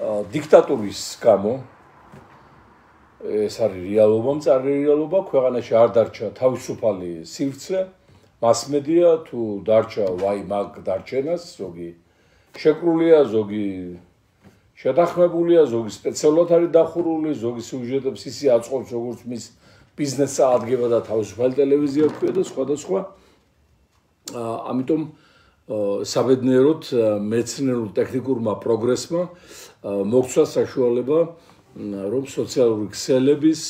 დიქტატურის გამო ეს არის რეალობა, მწარე რეალობა, ქვეყანაში არ დარჩა თავისუფალი სივრცე, მასმედია თუ დარჩა ვაი მაგ დარჩენას, ზოგი შეკრულია, ზოგი შეთანხმებულია, ზოგი სპეციალურად არის დახურული, ზოგი სიუჟეტებს ისე აწყობს, როგორც მის ბიზნესს ადგენდა და თავისუფალი ტელევიზია ქვია და სხვადასხვა. ამიტომ საბედნიეროდ მეცნიერულ ტექნიკურმა პროგრესმა მოგცვა საშუალება რომ სოციალური ქსელების,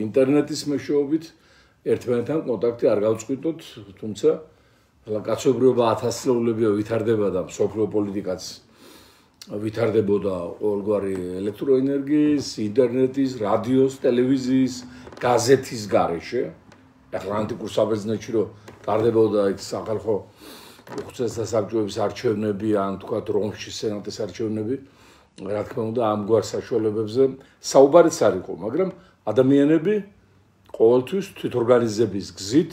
ინტერნეტის მეშვეობით ერთმანეთთან კონტაქტი არ გავწყვიტოთ, თუმცა კაცობრიობა ათასწლეულებია ვითარდება და მსოფლიო პოლიტიკაც ვითარდებოდა ყოველგვარი ელექტროენერგიის, ინტერნეტის, რადიოს, ტელევიზიის, გაზეთის გარეშე. ახლა ანტიკურ საბერძნეთში რომ ტარდებოდა იქ სახალხო უხუცესთა საბჭოების არჩევნები, ან თქვათ რომში სენატის არჩევნები, რა თქმა უნდა, ამგვარ საშუალებებზე საუბარიც არ იყო, მაგრამ ადამიანები ყოველთვის თვითორგანიზების გზით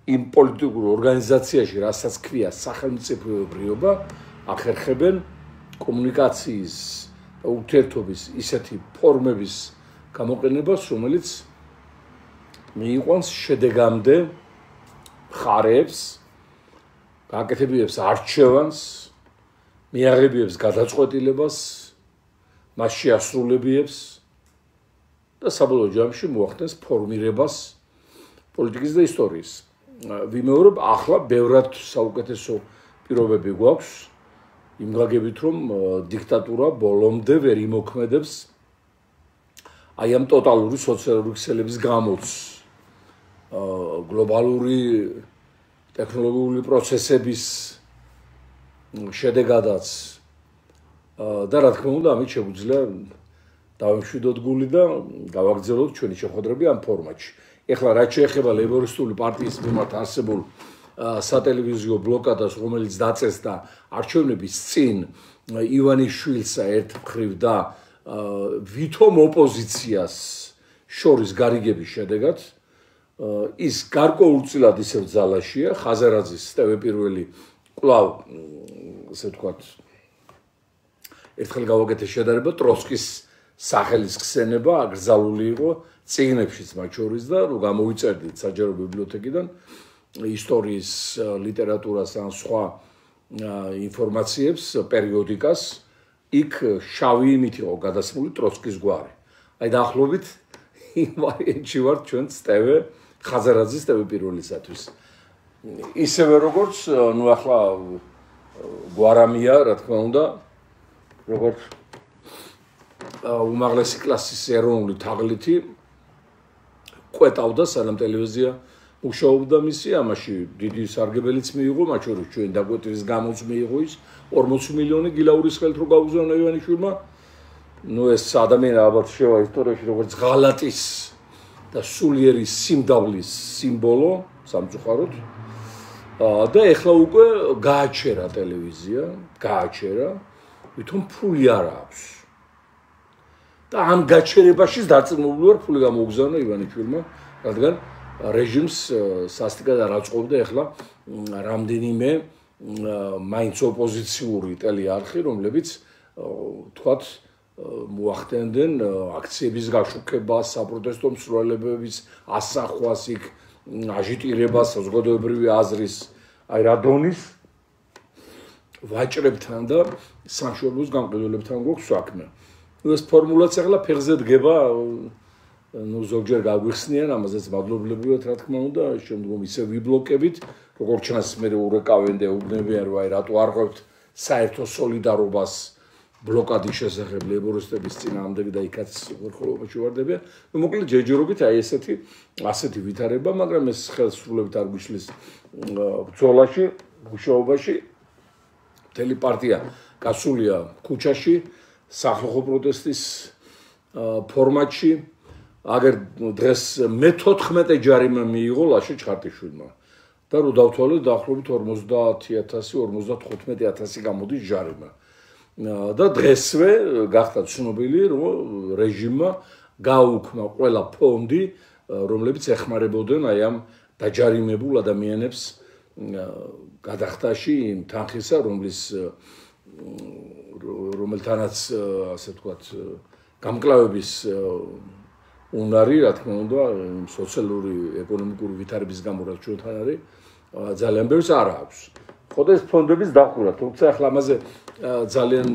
იმ პოლიტიკურ ორგანიზაციაში, რასაც ქვია სახელმწიფოებრიობა, ახერხებენ კომუნიკაციის და ურთიერთობის ისეთი ფორმების გამოყენებას, რომელიც მიიყვანს შედეგამდე მხარეებს, გაკეთებიებს არჩევანს, მიაღებიებს გადაწყვეტილებას, მას შეასრულებიებს და საბოლოო ჯამში მოახდენს ფორმირებას პოლიტიკის და ისტორიის. ვიმეორებ, ახლა ბევრად საუკეთესო პირობები გვაქვს იმ გაგებით, რომ დიქტატურა ბოლომდე ვერ იმოქმედებს აი ამ ტოტალური სოციალური ქსელების გამოც, გლობალური ტექნოლოგიური პროცესების შედეგადაც და რა თქმა უნდა, ამით შეგვიძლია დავემშვიდოთ გული და გავაგრძელოთ ჩვენი შეხვედრები ამ ფორმატში. ეხლა რაც შეეხება ლეიბორისტული პარტიის მიმართ არსებულ სატელევიზიო ბლოკადას, რომელიც დაწესდა არჩევნების წინ ივანიშვილსა ერთ მხრივ და ვითომ ოპოზიციას შორის გარიგების შედეგად, ის გარკვეულწილად ისევ ძალაშია, ხაზარაძის TV პირველი კვლავ, ასე ვთქვათ, ერთხელ გავაკეთე შედარება, ტროცკის სახელის ხსენება აკრძალული იყო წიგნებშიც მათ შორის და რომ გამოვიწერდით საჯარო ბიბლიოთეკიდან ისტორიის, ლიტერატურას ან სხვა ინფორმაციებს, პერიოდიკას, იქ შავი იმით იყო გადასმული ტროცკის გვარი. აი დაახლოებით იმ ვარიანტში ვართ ჩვენც TV ხაზარაძის TV პირველისათვის. ისევე როგორც, ნუ ახლა გვარამია, რა თქმა უნდა, როგორც უმაღლესი კლასის ეროვნული თაღლითი ყვეტავდა სანამ ტელევიზია მუშაობდა მისი, ამაში დიდი სარგებელიც მიიღო, მათ შორის ჩვენ დაკვეთის გამოც მიიღო ის 40 მილიონი გილაურის ხელთ რო გაუგზავნა ივანიშვილმა. ნუ ეს ადამიანი ალბათ შევა ისტორიაში როგორც ღალატის და სულიერი სიმდავლის სიმბოლო სამწუხაროდ. და ეხლა უკვე გააჩერა ტელევიზია, გააჩერა, ვითომ ფული არ აქვს. და ამ გაჩერებაშიც დარწმუნებული ვარ, ფული გამოუგზავნა ივანიშვილმა, რადგან რეჟიმს სასტიკად არ აწყობდა ეხლა რამდენიმე მაინც ოპოზიციური ტელეარხი, რომლებიც თქვათ მოახდენდნენ აქციების გაშუქებას, საპროტესტო მსვლელებების ასახვას, იქ აჟიტირებას, საზოგადოებრივი აზრის აი რა დონის ვაჭრებთან და სამშობლოს გამყიდველებთან გვაქვს საქმე. ეს ფორმულაც ახლა ფეხზე დგება, ნუ ზოგჯერ გაგვიხსნიან, ამაზეც მადლობლები ვართ, რა თქმა უნდა, შემდგომ ისე ვიბლოკებით, როგორც ჩანს მე ურეკავენ და უბნებიან, რომ აი რატო არ ყვებთ საერთო სოლიდარობას ბლოკადის შესახებ ლეიბორისტების წინააღმდეგ და იქაც უხელოვანში ვარდებიან. ნუ მოკლედ ჯერჯერობით აი ასეთი ვითარება, მაგრამ ეს ხელსრულებით არ გვიშლის ბრძოლაში, მუშაობაში. მთელი პარტია გასულია ქუჩაში, სახალხო პროტესტის ფორმატში. აგერ დღეს მე-14 ჯარიმა მიიღო ლაშა ჩხარტიშვილმა და რო დავთვალოთ დაახლოებით 50,000-55,000 გამოდის ჯარიმა. და დღესვე გახდა ცნობილი, რომ რეჟიმმა გააუქმა ყველა ფონდი, რომლებიც ეხმარებოდნენ აი ამ დაჯარიმებულ ადამიანებს გადახდაში იმ თანხისა, რომლის რომელთანაც ასე ვთქვათ გამკლავების უნარი, რა თქმა უნდა, სოციალური, ეკონომიკური ვითარების გამო რაც ჩვენთან არის, ძალიან ბევრს არ აქვს. ხო და ეს ფონდების დახურა, თუმცა ახლა ამაზე ძალიან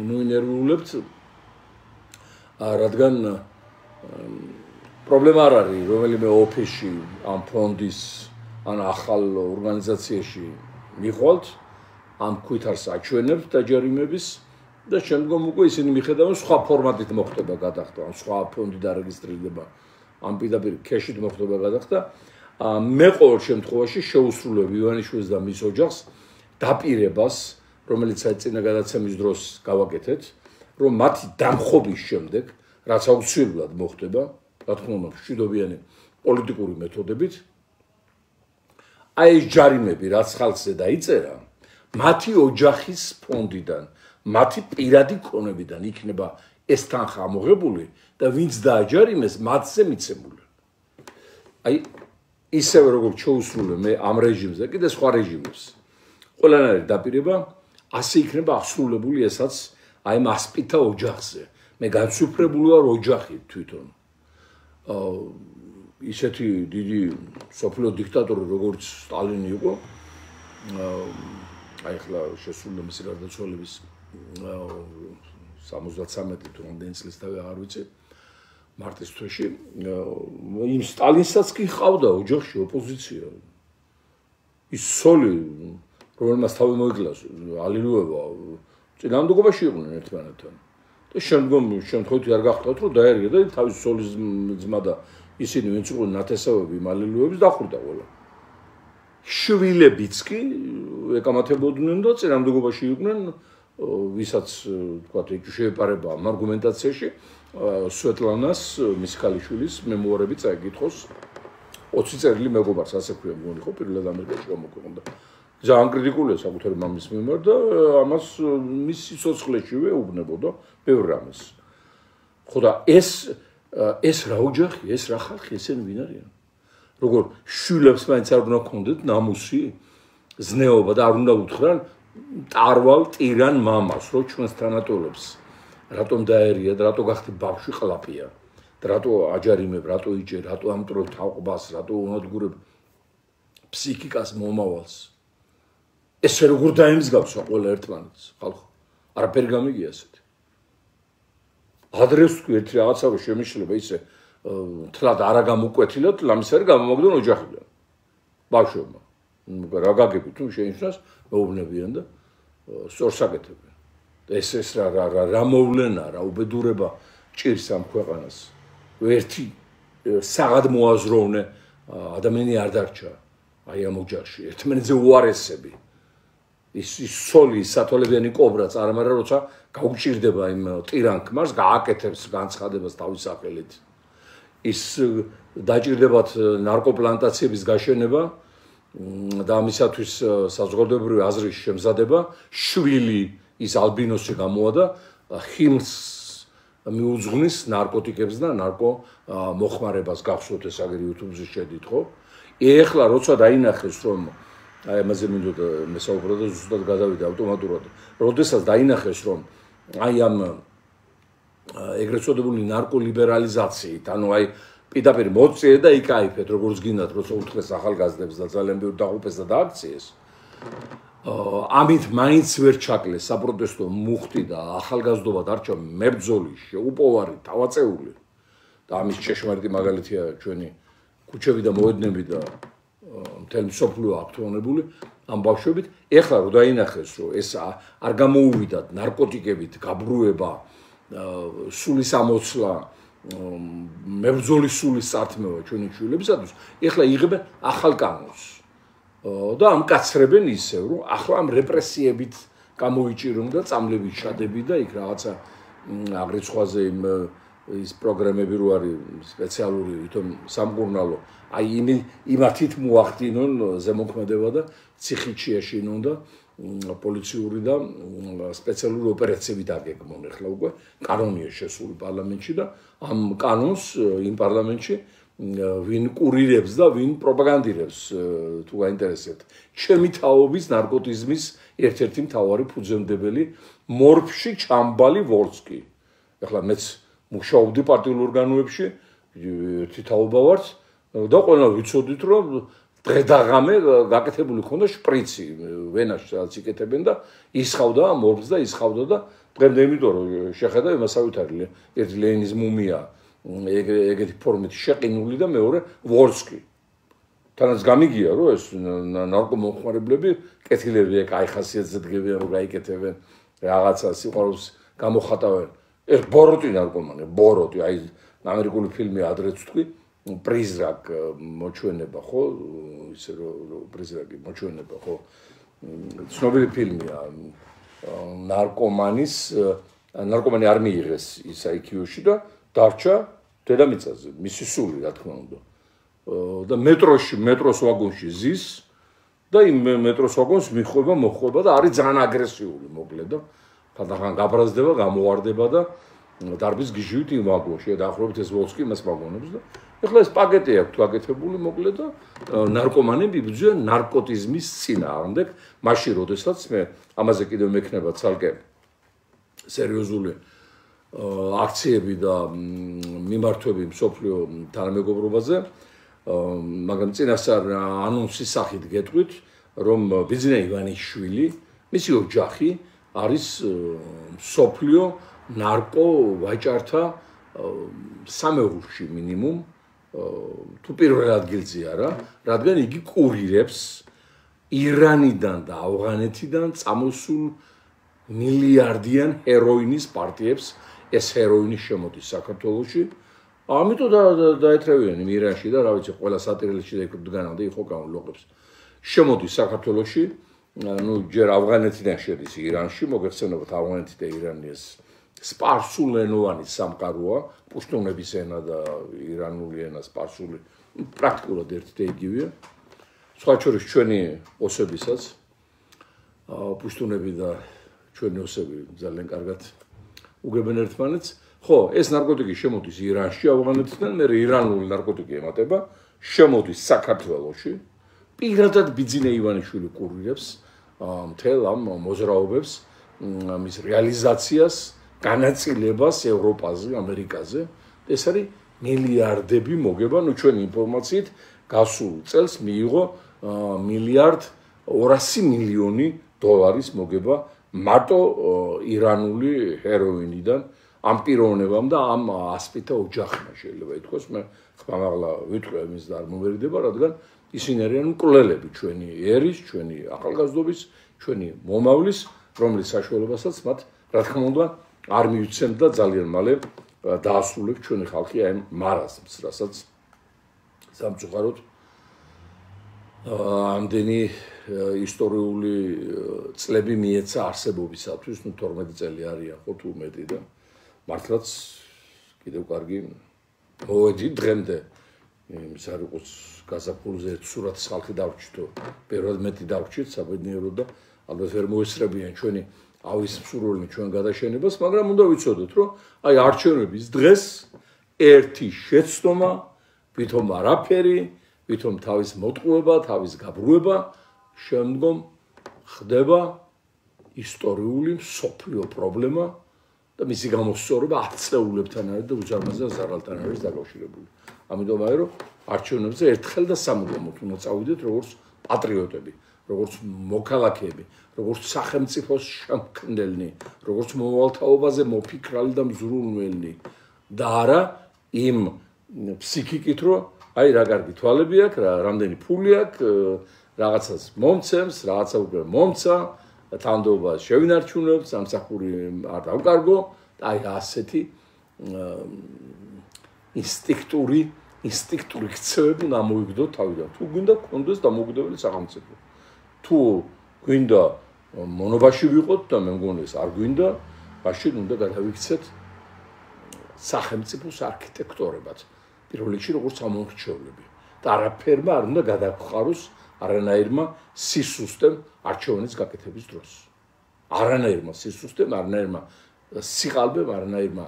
ნუინერვულებთ, რადგან პრობლემა არ არის, რომელიმე ოფისში ამ ფონდის ან ახალ ორგანიზაციაში მიხვალთ, ამ ქვითარს აჩვენებთ დაჯარიმების და შემდგომ უკვე ისინი მიხედავენ სხვა ფორმატით მოხდება გადახდა, ან სხვა ფონდი დარეგისტრირდება, ამ პირდაპირ ქეშით მოხდება გადახდა. მე ყოველ შემთხვევაში შეუსრულებ ივანიშვილს და მის ოჯახს დაპირებას, რომელიც წინა გადაცემის დროს გავაკეთეთ, რომ მათი დამხობის შემდეგ, რაც აუცილებლად მოხდება, რა თქმა უნდა, მშვიდობიანი პოლიტიკური მეთოდებით, აი ეს ჯარიმები, რაც ხალხზე დაიწერა, მათი ოჯახის ფონდიდან, მათი პირადი ქონებიდან იქნება ეს თანხა ამოღებული და ვინც დააჯარიმეს, მათზე მიცემული. აი ისევე როგორც შეუსრულე მე ამ რეჟიმს და კიდე სხვა რეჟიმებს. ყველანაირი დაპირება ასე იქნება ასრულებული ესაც აი მასპითა ოჯახზე. მე განსუფრებული ვარ ოჯახით თვითონ. ისეთი დიდი სოფლიო დიქტატორი როგორც სტალინი იყო, აი ახლა შესრულდა მისი გარდაცვალების 73 თუ რამდენი წლის თავი აღარ ვიცი მარტის თვეში იმ სტალინსაც კი ჰყავდა ოჯახში ოპოზიცია. ის სოლი რომელმაც თავი მოიკლას ალილუება წინააღმდეგობაში იყვნენ ერთმანეთთან. და შემდგომ შემთხვევით არ გახდათ რომ დაერგა და თავის სოლის ძმა და ისინი ვინც იყვნენ ნათესავები მალილუების დახურდა ყველა. შვილებიც კი ეკამათებოდნენ და წინააღმდეგობაში იყვნენ ვისაც თქვათ შეეპარება ამ არგუმენტაციაში სვეტლანას მის ქალიშვილის მემუარები წაიკითხოს 20 წერილი მეგობარს ასე ქვია მგონი ხო პირველად ამერიკაში გამოქვეყნდა. ძალიან კრიტიკულია საკუთარი მამის მიმართ და ამას მის სიცოცხლეშივე ეუბნებოდა ბევრ რამეს. ხო და ეს რა ოჯახი, ეს რა ხალხი, ესენი ვინ არიან? როგორ შვილებს მაინც არ უნდა ქონდეთ ნამუსი, ზნეობა და არ უნდა უთხრან ტარვალ ტირან მამას, რო ჩვენს თანატოლებს რატომ დაერია და რატო გახდი ბავშვი ყლაპია და რატო აჯარიმებ, რატო იჭერ, რატო ამტრობ თავყბას, რატო უნადგურებ ფსიქიკას მომავალს. ესე როგორ დაემსგავსა ყველა ერთმანეთს ხალხო არაფერი გამიგია ასეთი ადრეს თქვი ერთი რაღაცა რომ შემიშლება ისე თლად არა გამოკვეთილად ლამის არ გამომაგდონ ოჯახიდან ბავშვებმა რა გაგები თუ შენიშნას მეუბნებიან და სწორს აკეთებენ ეს რა მოვლენა რა უბედურება ჭირს ამ ქვეყანას ერთი საღად მოაზროვნე ადამიანი არ დარჩა აი ამ ოჯახში ერთმანეთზე უარესები ის სოლი სათოლებიანი კობრა წარმარა როცა გაუჭირდება იმ ტირან ქმარს გააკეთებს განცხადებას თავის სახელით ის დაჭირდებათ ნარკოპლანტაციების გაშენება და ამისათვის საზოგადოებრივი აზრის შემზადება შვილი ის ალბინოსი გამოადა ხილს მიუძღვნის ნარკოტიკებს და ნარკო მოხმარებას გახსოვთ ეს აგერ YouTube-ზე შედით ხო ეხლა როცა დაინახეს რომ აი ამაზე მინდოდა მესაუბრა და ზუსტად გადავიდა ავტომატურად. როდესაც დაინახეს რომ აი ამ ეგრეთ წოდებული ნარკოლიბერალიზაციით, ანუ აი პირდაპირ მოწიე და იკაიფეთ როგორც გინდათ, როცა უთხრეს ახალგაზრდებს და ძალიან ბევრ დაღუპეს და დააქციეს. ამით მაინც ვერ ჩაკლეს საპროტესტო მუხტი და ახალგაზრდობა დარჩა მებრძოლი, შეუპოვარი, თავაწეული. და ამის ჭეშმარიტი მაგალითია ჩვენი ქუჩები და მოედნები და მთელი მსოფლიო აქტუალებული ამ ბავშვებით ეხლა რომ დაინახეს რომ ეს არ გამოუვიდათ ნარკოტიკებით გაბრუება სულის ამოცლა მებრძოლის სულის წართმევა ჩვენი შვილებისათვის ეხლა იღებენ ახალ კანონს და ამკაცრებენ ისევ რომ ახლა ამ რეპრესიებით გამოიჭირონ და წამლებით შადები და იქ რაღაცა აგრეთვე ის პროგრამები რო არის სპეციალური ვითომ სამკურნალო აი იმათით მოახდინონ ზემოქმედება და ციხით შეაშინონ და პოლიციური და სპეციალური ოპერაციები დაგეგმონ ახლა უკვე კანონია შესული პარლამენტში და ამ კანონს იმ პარლამენტში ვინ კურირებს და ვინ პროპაგანდირებს თუ გაინტერესებთ ჩემი თაობის ნარკოტიზმის ერთ-ერთი მთავარი ფუძემდებელი მორფში ჩამბალი ვოლსკი. ეხლა მეც მუშაობდი პარტიულ ორგანოებში, ერთი თაობა ვართ და ყველა ვიცოდით, რომ დღე და ღამე გაკეთებული ქონდა შპრიცი ვენაში, სადაც იკეთებენ და ისხავდა მორფს და ისხავდა და დღემდე იმიტომ რომ შეხედა იმასავით არის ერთი ლენინის მუმია ეგეთი ფორმით შეყინული და მეორე ვოლსკი. თანაც გამიგია რომ ეს ნარკომომხმარებლები კეთილები ეკაი ხასიათზე დგებიან რომ გაიკეთებენ რაღაცა სიყვარულს გამოხატავენ. ეს ბოროტი ნარკომანი, ბოროტი, აი ამერიკული ფილმი ადრეც თქვი, პრიზრაკ მოჩვენება ხო, ისე რომ პრიზრაკი მოჩვენება ხო. ცნობილი ფილმია ნარკომანი არ მიიღეს ის IQ-ში და დარჩა დედამიწაზე, მისი სული რა თქმა უნდა. და მეტროს ვაგონში ზის და იმ მეტროს ვაგონს მოხვება და არის ძალიან აგრესიული მოკლედ და ხანდახან გაბრაზდება, გამოვარდება და დარბის გიჟივით იმ ვაგონში დაახლოებით ეს ვოლსკი მას ვაგონებს და ეხლა ეს პაკეტი აქვს გააკეთებული მოკლედ და ნარკომანები იბრძვიან ნარკოტიზმის წინააღმდეგ, მაშინ როდესაც მე ამაზე კიდევ მექნება ცალკე სერიოზული აქციები და მიმართვები მსოფლიო თანამეგობრობაზე, მაგრამ წინასწარ ანონსის სახით გეტყვით, რომ ბიძინა ივანიშვილი, მისი ოჯახი არის მსოფლიო ნარკო ვაჭართა სამეურში მინიმუმ თუ პირველ ადგილზე არა, რადგან იგი კურირებს ირანიდან და ავღანეთიდან წამოსულ მილიარდიან ჰეროინის პარტიებს, ეს ჰეროინი შემოდის საქართველოში. ამიტომ დაეთრევიან იმ ირანში და რა ვიცი, ყველა სატირელში და იქ იყო გამოლოყებს. შემოდის საქართველოში, ну, ჯერ ავღანეთიდან შედის ირანში, მოგეხსენებათ ავღანეთი და ირანი ეს სპარსულენოვანი სამყაროა, პუშტუნების ენა და ირანული ენა სპარსული პრაქტიკულად ერთი და იგივეა. სხვა შორის ჩვენი ოსებისაც პუშტუნები და ჩვენი ოსები ძალიან კარგად უგებენ ერთმანეთს. ხო, ეს ნარკოტიკი შემოდის ირანში, ავღანეთიდან, მე ირანული ნარკოტიკი ემატება, შემოდის საქართველოში. პირადად ბიძინა ივანიშვილი კურირებს მთელ ამ მოძრაობებს, მის რეალიზაციას, განაწილებას ევროპაზე, ამერიკაზე. ეს არის მილიარდები მოგება, ну ჩვენი ინფორმაციით გასულ წელს მიიღო $1.2 მილიარდ მოგება მარტო ირანული ჰეროინიდან ამ პიროვნებამ და ამ ასპითა ოჯახმა შეიძლება ითქვას. მე ხმამაღლა ვიტყვი იმის და არ მომერიდება, რადგან ისინი არიან მკვლელები ჩვენი ერის, ჩვენი ახალგაზრდობის, ჩვენი მომავლის, რომლის საშუალებასაც მათ რა თქმა უნდა არ მიუცემთ და ძალიან მალე დაასრულებს ჩვენი ხალხი აი მარაზმს, რასაც სამწუხაროდ ამდენი ისტორიული წლები მიეცა არსებობისათვის, ну 12 წელი არიან ხო თუ მეტი და მართლაც კიდევ კარგი მოვედი დღემდე იმის არ იყოს გაზაფხულზე სურათის ხალხი დავრჩითო, პირველად მეტი დავრჩით საბედნიეროდ და ალბათ ვერ მოესწრებიან ჩვენი ავის მსურველნი ჩვენ გადაშენებას, მაგრამ უნდა ვიცოდეთ, რომ აი არჩევნების დღეს ერთი შეცდომა, ვითომ არაფერი, ვითომ თავის მოტყუება, თავის გაბრუება, შემდგომ ხდება ისტორიული მსოფლიო პრობლემა და მისი გამოსწორება 10 წლეულებთან არის და უზარმაზარ ზარალთან არის დაკავშირებული. ამიტომ აი რომ არჩევნებზე ერთხელ და სამუდამოდ უნდა წავიდეთ როგორც პატრიოტები, როგორც მოქალაქეები, როგორც სახელმწიფოს შემქმნელნი, როგორც მოვალთაობაზე მოფიქრალი და მზრუნველნი და არა იმ ფსიქიკით, რომ აი რა კარგი თვალები აქვს, რამდენი ფული აქვს, რაღაცას მომცემს, რაღაცა უკვე მომცა, თანამდებობას შევინარჩუნებთ, სამსახური არ დავკარგო, აი ასეთი ინსტინქტური ქცევები უნდა მოვიგდოთ თავიდან. თუ გვინდა გქონდეს დამოუკიდებელი სახელმწიფო. თუ გვინდა მონობაში ვიყოთ და მე მგონი ეს არ გვინდა, მაშინ უნდა გადავიქცეთ სახელმწიფოს არქიტექტორებად. პირველ რიგში როგორც ამომრჩევლები. და არაფერმა არ უნდა გადაგხაროს არანაირმა სისუსტემ არჩევნის გაკეთების დროს. არანაირმა სისუსტემ, არანაირმა სიყალბემ, არანაირმა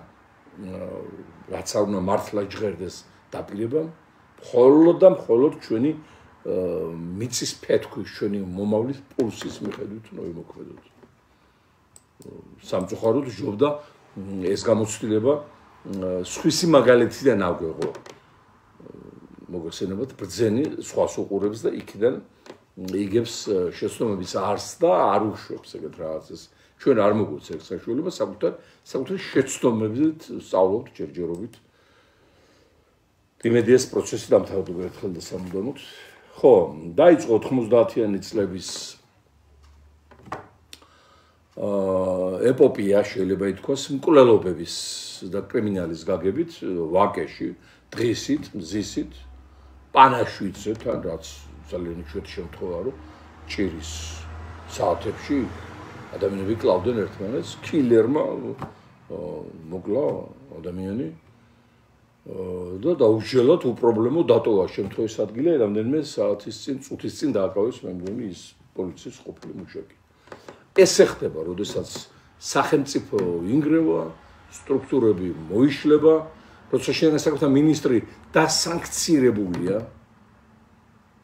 რაც არ უნდა მართლა ჟღერდეს დაპირებამ, მხოლოდ და მხოლოდ ჩვენი მიწის ფეთქვის ჩვენი მომავლის პულსის მიხედვით უნდა ვიმოქმედოთ. სამწუხაროდ ჯობდა ეს გამოცდილება სხვისი მაგალითიდან აგვეღო. მოგეხსენებათ ბრძენი სხვას უყურებს და იქიდან იგებს შეცდომების არსს და არ უშვებს ეგეთ რაღაცას. ჩვენ არ მოგვეცეს ეს საშუალება საკუთარ შეცდომებით სწავლობთ ჯერჯერობით. იმედიას პროცესი დამთავრდა ერთხელ და სამუდამოდ. ხო, დაიწყო 90-იანი წლების ეპოპეა შეიძლება ითქვას მკვლელობების და კრიმინალის გაგებით ვაკეში, დღისით, მზისით, პანაშვიდზე თან რაც ძალიან იშვიათი შემთხვევა რომ ჭირის საათებში ადამიანები კლავდნენ ერთმანეთს, კილერმა მოკლა ადამიანი და დაუჯელოდ უპრობლემო დატოვა შემთხვევის ადგილი რამდენიმე საათის წინ, წუთის წინ დააკავეს მე მგონი ის პოლიციის ყოფილი მუშაკი. ეს ეხდება, როდესაც სახელმწიფო ინგრევა, სტრუქტურები მოიშლება, როცა შენასაკუთრება მინისტრი დასანქცირებულია,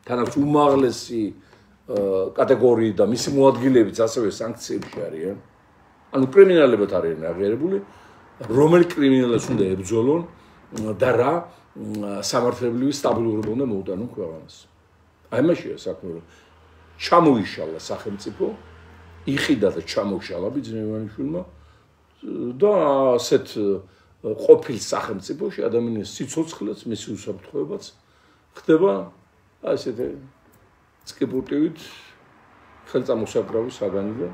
თანაც უმაღლესი კატეგორიი და მისი მოადგილებიც ასევე სანქციებში არიან. ანუ კრიმინალებად არიან აღიარებული, რომელ კრიმინალებს უნდა ებრძოლონ და რა სამართლებრივი სტაბილურობა უნდა მოუტანონ ქვეყანას. აი მაშია საქმე, რომ ჩამოიშალა სახელმწიფო, იყიდა და ჩამოშალა ბიძინა ივანიშვილმა და ასეთ ყოფილ სახელმწიფოში ადამიანის სიცოცხლეც, მისი უსაფრთხოებაც ხდება ასეთ სკიპუტივით ხელწამოსაკრავი საგანი და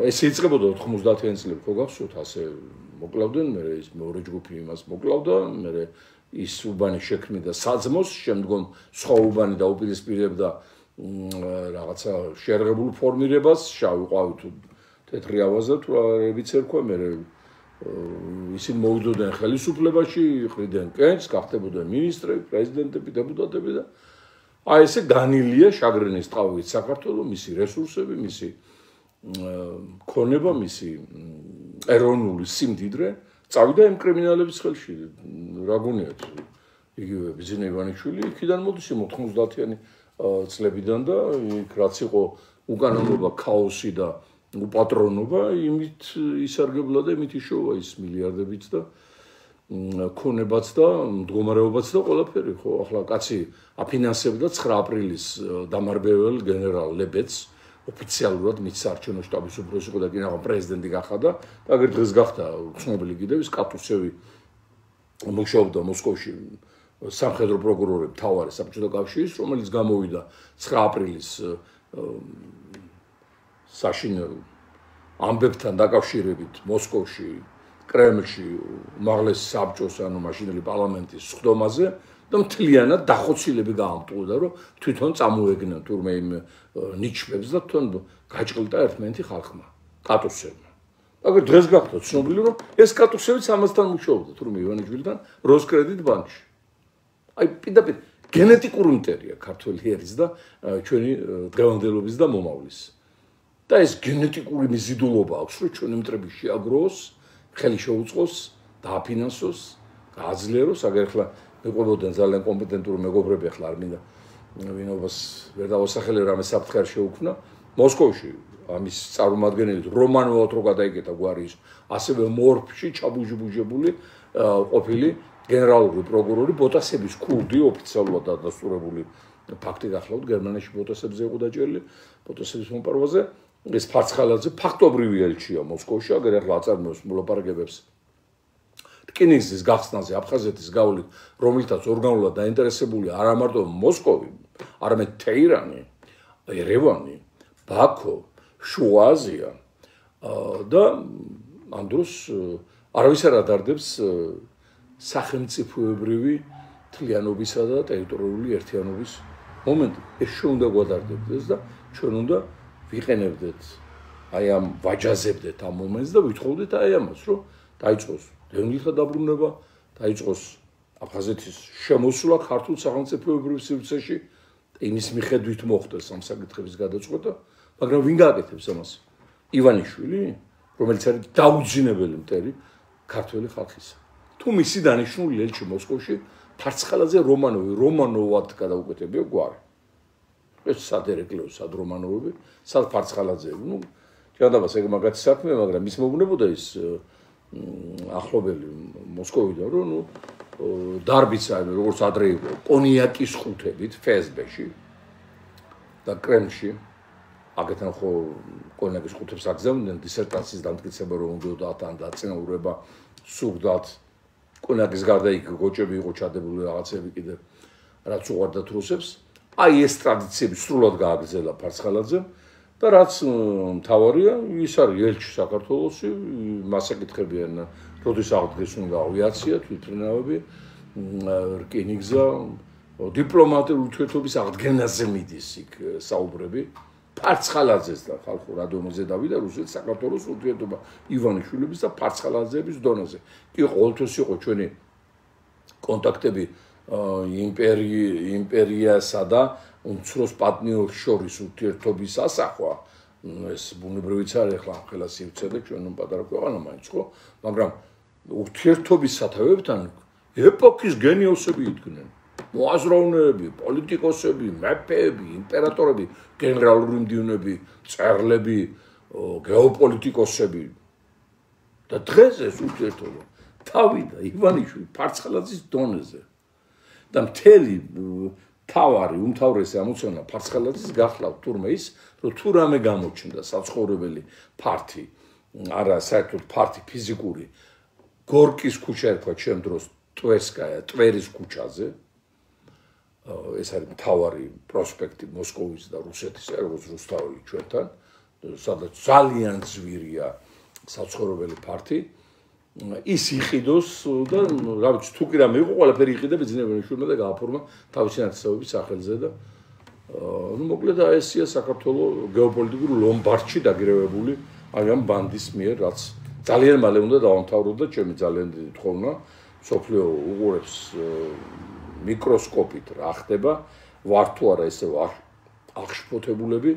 ეს იწყებოდა 90-იან წლებში, ხო გახსოვთ, ასე მოკლავდნენ, მე ის მეორე ჯგუფი იმას მოკლავდა, მე ის უბანი შექმნიდა საძმოს, შემდგომ სხვა უბანი დაუპირისპირებდა რაღაცა შეერღებულ ფორმირებას, შავი ყვავი თუ თეთრი ავაზა თუ არებიც ერქვა, მე ისინი მოვიდოდნენ ხელისუფლებაში, იყრიდნენ კენჭს, გახდებოდნენ მინისტრები, პრეზიდენტები, დეპუტატები და აი ესე განილია შაგრენის ტყავით საქართველოს, მისი რესურსები, მისი ქონება, მისი ეროვნული სიმდიდრე წავიდა იმ კრიმინალების ხელში. რა გონიათ? იგივე ბიძინა ივანიშვილი იქიდან მოდის იმ 90-იანი წლებიდან და იქ რაც იყო უკანონობა, ქაოსი და უპატრონობა, იმით ისარგებლა და იმით იშოვა ის მილიარდებით და ქონებაც და მდგომარეობაც და ყველაფერი, ხო, ახლა კაცი აფინანსებდა 9 აპრილის დამარბევალ გენერალ ლებეც ოფიციალურად მის საარჩევნო შტაბის უფროსი იყო და კიდევ პრეზიდენტი გახდა და აგერ დღეს გახდა ცნობილი კიდევ ის კატუსევი მუშაობდა მოსკოვში სამხედრო პროკურორი მთავარი საბჭოთა კავშირის, რომელიც გამოვიდა 9 აპრილის საშინო ამბებთან დაკავშირებით მოსკოვში, კრემლში, უმაღლეს საბჭოს, ანუ მაშინდელი პარლამენტის სხდომაზე და მთლიანად დახოცილები გაამტყუდა, რომ თვითონ წამოეგნა თურმე იმ ნიჩბებს და თვითონ გაჭყილდა ერთმანეთი ხალხმა, კატუსევმა. აგერ დღეს გახდა ცნობილი, რომ ეს კატუსევიც ამასთან მუშაობდა თურმე ივანიშვილთან როსკრედიტ ბანკში. აი პირდაპირ გენეტიკური მტერია ქართველი ერის და ჩვენი დღევანდელობის და მომავლის. და ეს გენეტიკური მიზიდულობა აქვს, რომ ჩვენი მტრები შეაგროვოს, ხელი შეუწყოს, დააფინანსოს, გააძლიეროს, აგერ ახლა მეყვებოდნენ ძალიან კომპეტენტური მეგობრები, ახლა არ მინდა ვინობას ვერ დავასახელებ, რამე საფრთხე არ შეუქმნა მოსკოვში ამის წარმომადგენელი რომანოვად რო გადაიკეთა გვარი ის ასევე მორფში ჩაბუჟებული ყოფილი გენერალური პროკურორი ბოტასების ქურდი ოფიციალურად დადასტურებული ფაქტი გახლავთ გერმანიაში ბოტასებზე იყო დაჭერილი ბოტასების მომპარვაზე ეს ფარცხალაძე ფაქტობრივი ელჩია მოსკოვში აგერ ახლა აწარმოებს მოლაპარაკებებს რკინიგზის გახსნაზე აფხაზეთის გავლით რომელთაც ორგანულად დაინტერესებული არა მარტო მოსკოვი არამედ თეირანი ერევანი ბაქო შუა აზია და ამ დროს არავის არ ადარდებს სახელმწიფოებრივი თლიანობისა და ტერიტორიული ერთიანობის მომენტი. ეს ჩვენ უნდა გვადარდებდეს და ჩვენ უნდა ვიყენებდეთ აი ამ ვაჯაზებდეთ ამ მომენტს და ვითხოვდეთ აი ამას, რომ დაიწყოს დევნილთა დაბრუნება, დაიწყოს აფხაზეთის შემოსვლა ქართულ სახელმწიფოებრივ სივრცეში და იმის მიხედვით მოხდეს ამ საკითხების გადაწყვეტა, მაგრამ ვინ გააკეთებს ამას? ივანიშვილი, რომელიც არის დაუძინებელი მტერი ქართველი ხალხისა. თუ მისი დანიშნული ელჩი მოსკოვში ფარცხალაძე რომანოვი რომანოვად გადაუკეთებია გვარი. ეს სადერეკლეო, სად რომანოვები, სად ფარცხალაძეები. ნუ ჯანდაბას ეგ მაგათი საქმე, მაგრამ ის მოუნებოდა ის ახლობელი მოსკოვიდან, რომ ნუ დარბიცა, როგორც ადრე იყო, კონიაკის ხუთებით FSB-ში და კრემლში. აგეთან ხო კონიაკის ხუთებს აგზავნდნენ დისერტაციის დამტკიცება რომ უნდათ ან დაწინაურება სურდათ. კონიაკის გარდა იქ გოჭები იყო ჩადებული რაღაცები კიდე რაც უყვარდათ რუსებს. აი ეს ტრადიციები სრულად გააგრძელა ფარცხალაძემ და რაც მთავარია, ის არის ელჩი საქართველოსი, მას ეკითხებიან, როდის აღდგეს უნდა ავიაცია, თვითმფრინავები, რკინიგზა, დიპლომატიური ურთიერთობის აღდგენაზე მიდის იქ საუბრები. ფარცხალაძეს და ხალხურ რადიომაზე დავიდა რუსეთის საქართველოს ურთიერთობა ივანიშვილების და ფარცხალაძეების დონეზე. კი ყოველთვის იყო ჩვენი კონტაქტები იმპერიასა და უმცროს პარტნიორს შორის ურთიერთობის ასახვა. ეს ბუნებრივიც არის ახლა ხელა სივრცე და ჩვენ პატარა ქვეყანა მაინც ხო, მაგრამ ურთიერთობის სათავეებთან ეპოქის გენიოსები იდგნენ. მოაზროვნეები, პოლიტიკოსები, მეფეები, იმპერატორები, გენერალური მდივნები, წერლები, გეოპოლიტიკოსები. და დღეს ეს ურთიერთობა თავიდა ივანიშვილი ფარცხალაძის დონეზე. და მთელი თავარი, უმთავრესი ამოცანა ფარცხალაძის გახლავთ თურმე ის, რომ თუ რამე გამოჩნდა საცხოვრებელი ფართი, არა საერთოდ ფართი ფიზიკური, გორკის ქუჩა ერქვა ჩემ დროს ტვერსკაია, ტვერის ქუჩაზე. ეს არის მთავარი პროსპექტი მოსკოვის და რუსეთის, როგორც რუსთაველი ჩვენთან, სადაც ძალიან ძვირია საცხოვრებელი ფართი. ის იყიდოს და რა ვიცი, თუ კი რამე იყო, ყველაფერი იყიდა ბიზნესმენებმა და გააფორმა თავისი ნათესავების სახელზე და ნუ მოკლედ ესია საქართველოს გეოპოლიტიკური ლომბარდში დაგირევებული ამ ბანდის მიერ, რაც ძალიან მალე უნდა დაამთავროს და ჩემი ძალიან დიდი თხოვნა სოფლიო უყურებს მიკროსკოპით რა ხდება, ვარ თუ არა ესე აღშფოთებულები,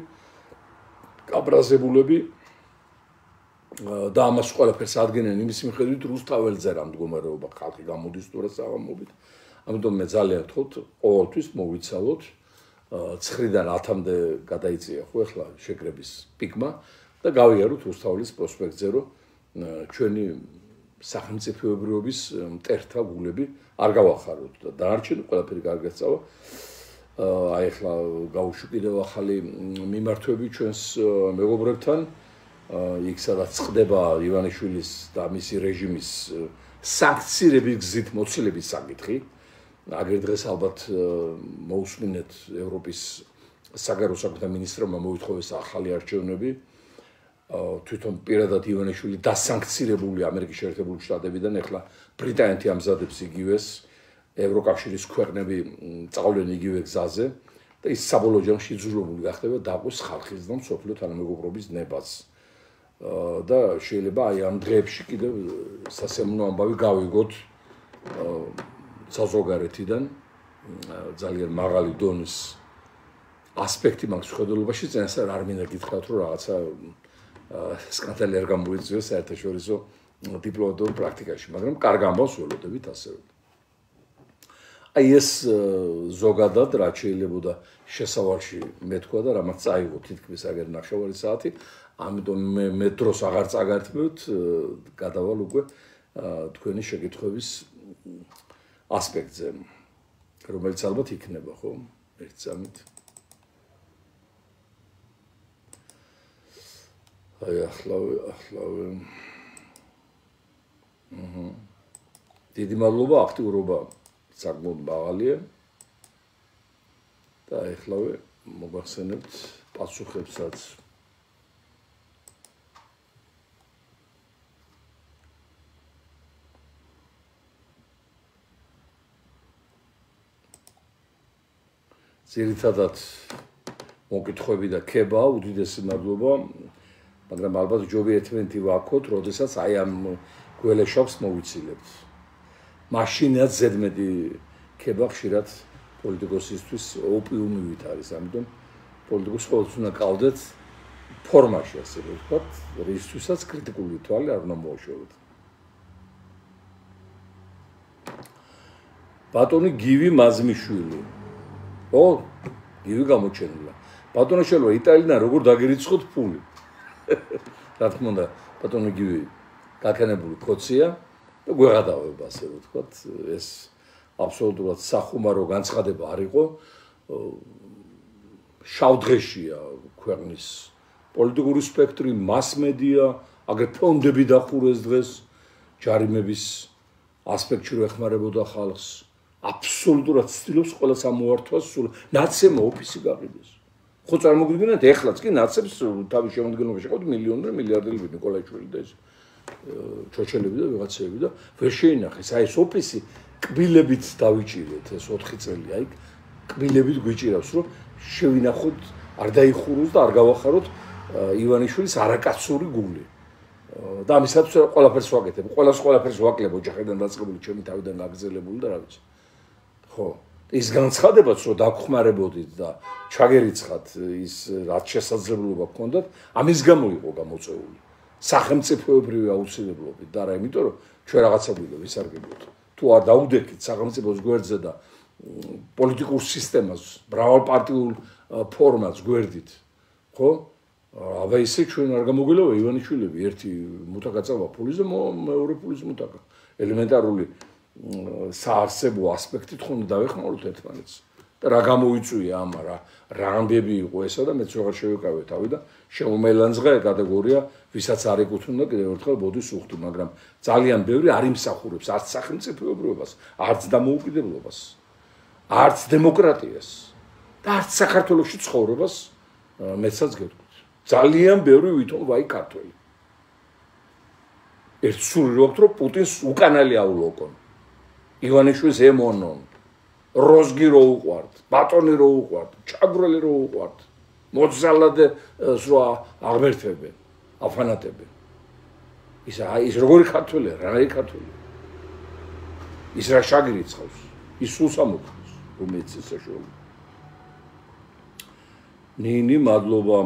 გაბრაზებულები და ამას ყველაფერს ადგენენ იმის მიხედვით რუსთაველზე რა მდგომარეობა ხალხი გამოდის თუ რა საღამოობით. ამიტომ მე ძალიან ვთხოვთ ყოველთვის მოვიცალოთ 9-დან 10-მდე გადაიწია ხო ახლა შეკრების პიკმა და გავიაროთ რუსთაველის პროსპექტზე რომ ჩვენი სახელმწიფოებრიობის მტერთა გულები არ გავახაროთ და დანარჩენი ყველაფერი კარგად წავა. აი ახლა გავუშვი კიდევ ახალი მიმართვები ჩვენს მეგობრებთან. იქ სადაც ხდება ივანიშვილის და მისი რეჟიმის სანქციების გზით მოცილების საკითხი. აგერ დღეს ალბათ მოусმინეთ ევროპის საგარეო საქმეთა მინისტრმა მოითხოვეს ახალი არჩევნები. თვითონ პირადად ივანიშვილი დასანქცირებული ამერიკის შეერთებული შტატებიდან ახლა ბრიტანეთი ამზადებს იგივეს ევროკავშირის ქვეყნები წავლენ იგივე გზაზე და ის საბოლოო ჯამში იძულებული გახდება დაყოს ხალხის და მსოფლიო თანამეგობრობის ნებას. და შეიძლება აი ამ დღეებში კიდევ სასიამოვნო ამბავი გავიგოთ საზოგადოებიდან ძალიან მაღალი დონის ასპექტი მაქვს ხედულობაში წინასწარ არ მინდა გითხრათ რომ რაღაცა სკანდალი არ გამოიწვიოს საერთაშორისო დიპლომატიურ პრაქტიკაში, მაგრამ კარგ ამბავს ველოდებით ასევე. აი ეს ზოგადად რაც შეიძლებოდა შესავალში მეთქვა და რამაც წაიღო თითქმის აგერ ნახევარი საათი, ამიტომ მე დროს აღარ წაგართმევთ, გადავალ უკვე თქვენი შეკითხვების ასპექტზე, რომელიც ალბათ იქნება, ხო? ერთ წამით. აი ახლავე. დიდი მადლობა, აქტიურობა საკმაოდ მაღალია. და ახლავე მოგახსენებთ პასუხებსაც. ძირითადად მოკითხვები და ქება, უდიდესი მადლობა, მაგრამ ალბათ ჯობია ერთმანეთი ვაქოთ, როდესაც აი ამ გველეშაპს მოვიცილებთ. მაშინაც ზედმეტი ქება ხშირად პოლიტიკოსისთვის ოპიუმივით არის, ამიტომ პოლიტიკოსს ყოველთვის უნდა ყავდეთ ფორმაში, ასე ვთქვათ, რისთვისაც კრიტიკული თვალი არ უნდა მოაშოროთ. ბატონი გივი მაზმიშვილი. ო, გივი გამოჩენილა. ბატონიშვილო იტალიიდან როგორ დაგერიცხოთ ფული. რა თქმა უნდა, ბატონო გივი გაქანებული კოცია და გვეღადავება, ასე რომ ვთქვათ, ეს აბსოლუტურად სახუმარო განცხადება არ იყო. შავდღეშია ქვეყნის პოლიტიკური სპექტრი, მასმედია, აგერ ფონდები დახურეს დღეს, ჯარიმების ასპექტში რო ეხმარებოდა ხალხს, აბსოლუტურად ცდილობს ყველა სამოართვას სულ ნაცემო ოფისი გაყიდეს. ხო წარმოგიდგენთ, ეხლაც კი ნაცებს თავის შემოქმედებაში ყავთ მილიონერი, მილიარდელები ნიკოლაიშვილი და ეს ჩოჩელები და ვიღაცები და ვერ შეინახეს. აი ეს ოფისი კბილებით დავიჭირეთ ეს 4 წელი, აი კბილებით გვიჭირავს, რომ შევინახოთ, არ დაიხუროს და არ გავახაროთ ივანიშვილის არაკაცური გული. და ამისაც ყველაფერს ვაკეთებ, ყველაფერს ვაკლებ ოჯახიდან დაწყებული, ჩემი თავიდან გაგზელებული და რა ვიცი. ხო, ის განცხადებაც რომ დაგხმარებოდით და ჩაგერიცხათ ის რაც შესაძლებლობა გქონდათ, ამის გამო იყო გამოწეული. სახელმწიფოებრივი აუცილებლობით და რა, იმიტომ რომ ჩვენ რაღაცა გვინდა ვისარგებლოთ. თუ არ დაუდექით სახელმწიფოს გვერდზე და პოლიტიკურ სისტემას, მრავალპარტიულ ფორმას გვერდით, ხო? აბა ისე ჩვენ არ გამოგვიძლია ივანიშვილები ერთი მუტა გაწავა ფულის და მეორე ფულის მუტაკა. ელემენტარული საარსებო ასპექტით ხომ დავეხმაროთ ერთმანეთს. და რა გამოიწვია ამ რა ამბები იყო ესა და მეც როგორ შევიკავე თავი და შემომელანძღა კატეგორია, ვისაც არ ეკუთვნოდა კიდევ ერთხელ ბოდის უხდი, მაგრამ ძალიან ბევრი არ იმსახურებს არც სახელმწიფოებრიობას, არც დამოუკიდებლობას, არც დემოკრატიას და არც საქართველოში ცხოვრებას მეცაც გეტყვით. ძალიან ბევრი ვითომ ვაი ქართველი. ერთ სული რო აქვს, რომ პუტინს უკანალი აულოკონ. ივანიშვილს ემონონ. როზგი რო უყვართ, ბატონი რო უყვართ, ჩაგვრელი რო უყვართ, მოძალადე რო აღმერთებენ, აფანატებენ. ის როგორი ქართველია, რანაირი ქართველია. ის რა შაგრიცხავს, ის სულსამოქმედს, რომელიც საშუალო. ნინი, მადლობა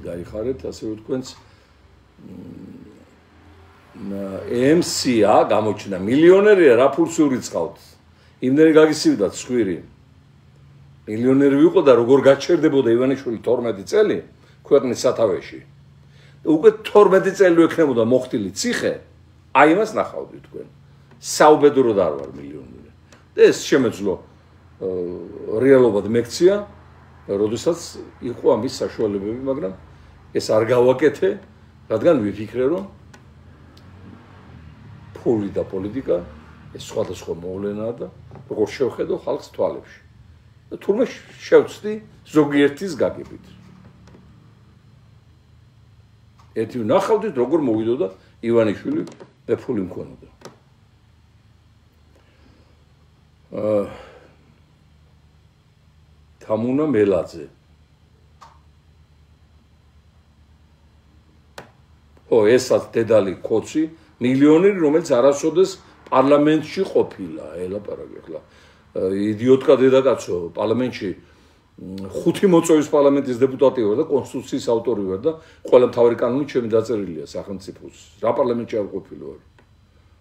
გაიხარეთ, ასე რომ თქვენს MC-ა გამოჩნდა, მილიონერია, რა ფულს ურიცხავთ? იმდენი გაგისივდათ სხვირი. მილიონერი ვიყო და როგორ გაჩერდებოდა ივანიშვილი 12 წელი ქვეყნის სათავეში. უკვე 12 წელი ექნებოდა მოხტილი ციხე, აი იმას ნახავდით თქვენ. საუბედუროდ არ ვარ მილიონერი. და ეს შემეძლო რეალობად მექცია, როდესაც იყო ამის საშუალებები, მაგრამ ეს არ გავაკეთე, რადგან ვიფიქრე, რომ ფული და პოლიტიკა ეს სხვადასხვა მოვლენაა და როგორ შევხედო ხალხს თვალებში. და თურმე შევწდი ზოგიერთის გაგებით. ერთი ვნახავდით, როგორ მოვიდოდა ივანიშვილი მეფული მქონოდა. თამუნა მელაძე. ო, ესაც დედალი კოცი, მილიონერი, რომელიც არასოდეს პარლამენტში ყოფილა, ელაპარაკე ახლა. იდიოტკა დედაკაცო, პარლამენტში 5 მოწვევის პარლამენტის დეპუტატი ვარ და კონსტიტუციის ავტორი ვარ და ყველა მთავარი კანონი ჩემი დაწერილია სახელმწიფოს. რა პარლამენტში არ ყოფილი ვარ.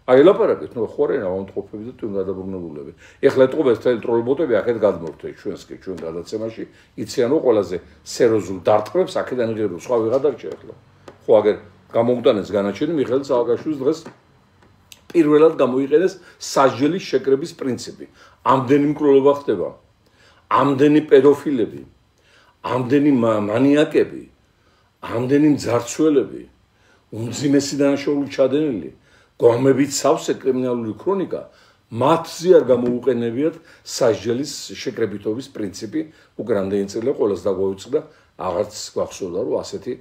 აი ელაპარაკეთ, ნუ ხوارენ ავამტყოფები და თუ გადაბრუნებულები. ეხლა ეტყობეს თელ ტროლბოტები ახეთ გადმორთე ჩვენს ჩვენ გადაცემაში, იციან რომ ყველაზე სერიოზულ დარტყმებს აქედან იღებენ, სხვა ვიღადარჩა ახლა. ხო აგერ გამოგვდანეს განაჩენი მიხეილ სააკაშვილის დღეს პირველად გამოიყენეს სასჯელის შეკრების პრინციპი. ამდენი მკვლელობა ხდება, ამდენი პედოფილები, ამდენი მანიაკები, ამდენი მძარცველები, უმძიმესი დანაშაული ჩადენილი, გვამებით სავსე კრიმინალური ქრონიკა, მათზე არ გამოუყენებიათ სასჯელის შეკრებითობის პრინციპი, უკვე რამდენი წელია ყველას დაგვაუწყდა, აღარც გვახსოვდა, რომ ასეთი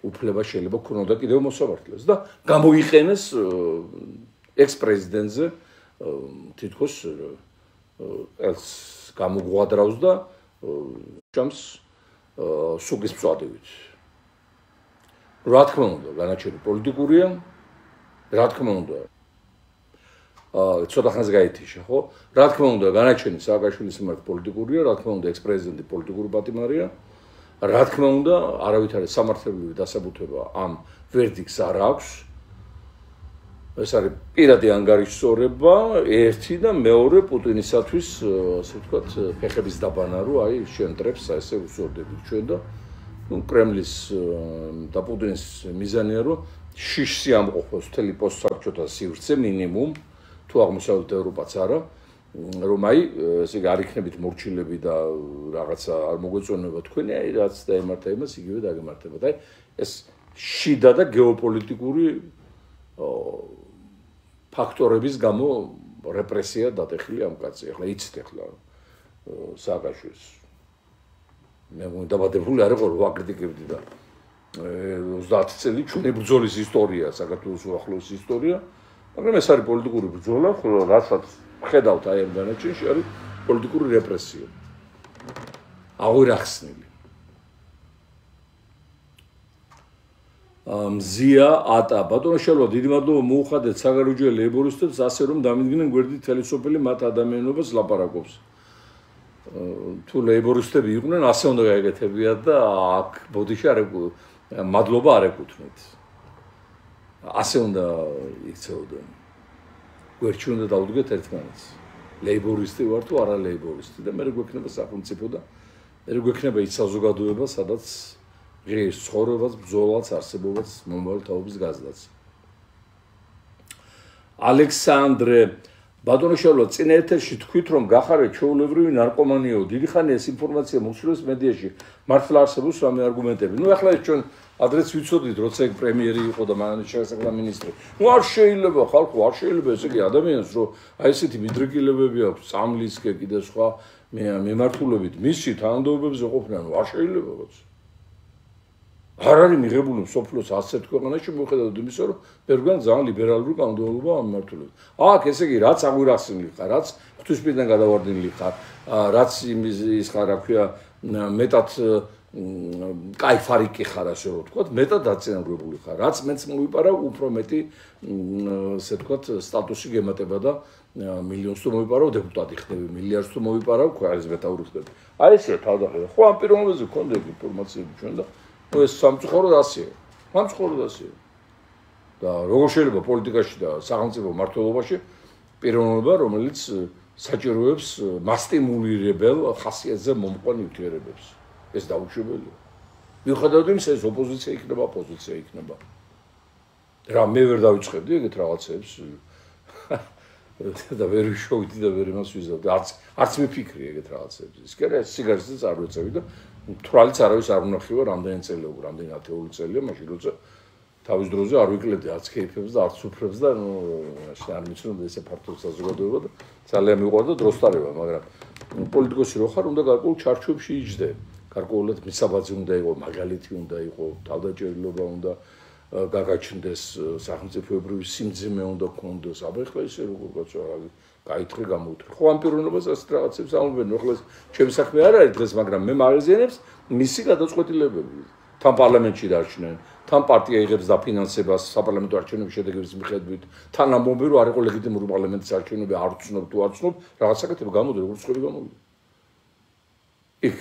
უფლება შეიძლება ქონოდა კიდევ მოსამართლეს და გამოიყენეს ექს-პრეზიდენტზე თითქოს ეს გამოგვადრავს და ჩამს სუგის მწვადებით. რა თქმა უნდა, განაჩენი პოლიტიკურია, რა თქმა უნდა, ცოტა ხანს გაითიშა, ხო? რა თქმა უნდა, განაჩენი სააკაშვილის მიმართ პოლიტიკურია, რა თქმა უნდა, ექს-პრეზიდენტი პოლიტიკური პატიმარია. რა თქმა უნდა, არავითარი სამართლებრივი დასაბუთება ამ ვერდიქტს არ აქვს. ეს არის პირადი ანგარიშსწორება ერთი და მეორე პუტინისათვის ასე ვთქვათ ფეხების დაბანა რომ აი შენ ტრებს ესე უსწორდებით ჩვენ და ნუ კრემლის და პუტინის მიზანია რომ შიშსი ამყოფოს მთელი პოსტსაბჭოთა სივრცე მინიმუმ თუ აღმოსავლეთ ევროპაც არა რომ აი ესე იგი არ იქნებით მორჩილები და რაღაცა არ მოგვეწონება თქვენი აი რაც დაემართა იმას იგივე დაგემართებათ აი ეს შიდა და გეოპოლიტიკური ფაქტორების გამო რეპრესია დატეხილი ამ კაცზე. ახლა იცით ახლა სააკაშვილის მე დაბადებული არ იყო რომ ვაკრიტიკებდი და 30 წელი ჩვენი ბრძოლის ისტორია, საქართველოს უახლოესი ისტორია, მაგრამ ეს არის პოლიტიკური ბრძოლა, ხოლო რასაც ხედავთ აი ამ განაჩენში არის პოლიტიკური რეპრესია. აღირახსნილი. მზია ატა ბატონო შელვა დიდი მადლობა მოუხადეთ საგარეჯო ლეიბორისტებს ასე რომ დამიდგნენ გვერდით თელესოფელი მათ ადამიანობას ლაპარაკობს თუ ლეიბორისტები იყვნენ ასე უნდა გაეკეთებიათ და აქ ბოდიში არ მადლობა არ ეკუთვნით ასე უნდა იქცეოდნენ გვერდში უნდა დაუდგეთ ერთმანეთს ლეიბორისტი ვარ თუ არა ლეიბორისტი და მე გვექნება სახელმწიფო და მე გვექნება ის საზოგადოება სადაც ღირს ცხოვრებას, ბრძოლას, არსებობას, მომავალ თაობის გაზრდას. ალექსანდრე ბატონო შალვა წინ ეთერში თქვით რომ გახარეთ ჩვეულებრივი ნარკომანიაო, დიდი ხანია ეს ინფორმაცია მოსულებს მედიაში. მართლა არსებობს რამე არგუმენტები. ნუ ახლა ეს ჩვენ ადრეც ვიცოდით, როცა ეგ პრემიერი იყო და მანამდე შესაძლოა მინისტრი. ნუ არ შეიძლება ხალხო, არ შეიძლება ესე იგი ადამიანს რომ აი ესეთი მიდრეკილებები აქვს, სამლისკე კიდე სხვა მემართულებით მისი თანამდებობებზე ყოფნა, ნუ არ შეიძლება როცა არ არის მიღებული სოფლოს ასეთ ქვეყანაში მიუხედავად იმისა რომ ბევრგან ძალიან ლიბერალური კანონმდებლობა ამმართულებს. აქ ესე იგი რაც აგვირახსნილი ხარ, რაც ღვთისმსხლიდან გადავარდნილი ხარ, რაც ის ხარ, რა ქვია, მეტად кайფარიკი ხარ ასე რომ ვთქვათ, მეტად დაწინაურებული ხარ. რაც მეც მოვიპარა, უფრო მეტი ასე ვთქვათ, სტატუსი გემატება და მილიონს თუ მოვიპარავ დეპუტატი ხდები, მილიარდს თუ მოვიპარავ ქვეყნის მეთაური ხდები. აი ესეა თავდახედა. ხო ამ პიროვნებაზე გქონდა ეგ ინფორმაციები ჩვენ და ეს სამწუხაროდ ასეა. სამწუხაროდ ასეა. და როგორ შეიძლება პოლიტიკაში და სახელმწიფო მმართველობაში პიროვნება, რომელიც საჭიროებს მასტიმულირებელ ხასიათზე მომყვან ნივთიერებებს. ეს დაუშვებელია. მიუხედავად იმისა, ეს ოპოზიცია იქნება, პოზიცია იქნება. რა მე ვერ დავიწყებდი ეგეთ რაღაცებს. და ვერ ვიშოვდი და ვერ იმას ვიზავდი. არც მიფიქრი ეგეთ რაღაცებს. ის კი არა, სიგარეტს არ ვეწევი და თვალიც არავის არ უნახივა რამდენი წელი უკვე, რამდენი ათეული წელია, მაშინ როცა თავის დროზე არ ვიკლებდი არც კეიფებს და არც უფრებს და ნუ არ მიცნობდი ესე ფართო საზოგადოება და ძალიან მიყვარდა დროსტარება, მაგრამ პოლიტიკოსი რო ხარ, უნდა გარკვეულ ჩარჩოებში იჯდე. გარკვეულად მისაბაძი უნდა იყოს, მაგალითი უნდა იყოს, თავდაჭერილობა უნდა გაგაჩნდეს, სახელმწიფოებრივი სიმძიმე უნდა გქონდეს. აბა ეხლა ისე როგორ კაცო არავის გაითხრე გამოუთხრე. ხო ამ პიროვნებას ასეთ რაღაცებს ამბობენ, ახლა ეს ჩემი საქმე არ არის დღეს, მაგრამ მე მაღაზიანებს მისი გადაწყვეტილებები. თან პარლამენტში დარჩნენ, თან პარტია იღებს დაფინანსებას საპარლამენტო არჩევნების შედეგების მიხედვით, თან ამბობენ, რომ არ იყო ლეგიტიმური პარლამენტის არჩევნები, არ ვცნობ თუ არ ვცნობ, რაღაც საკეთებ გამოდი, როგორც ხვები გამოვიდა. იქ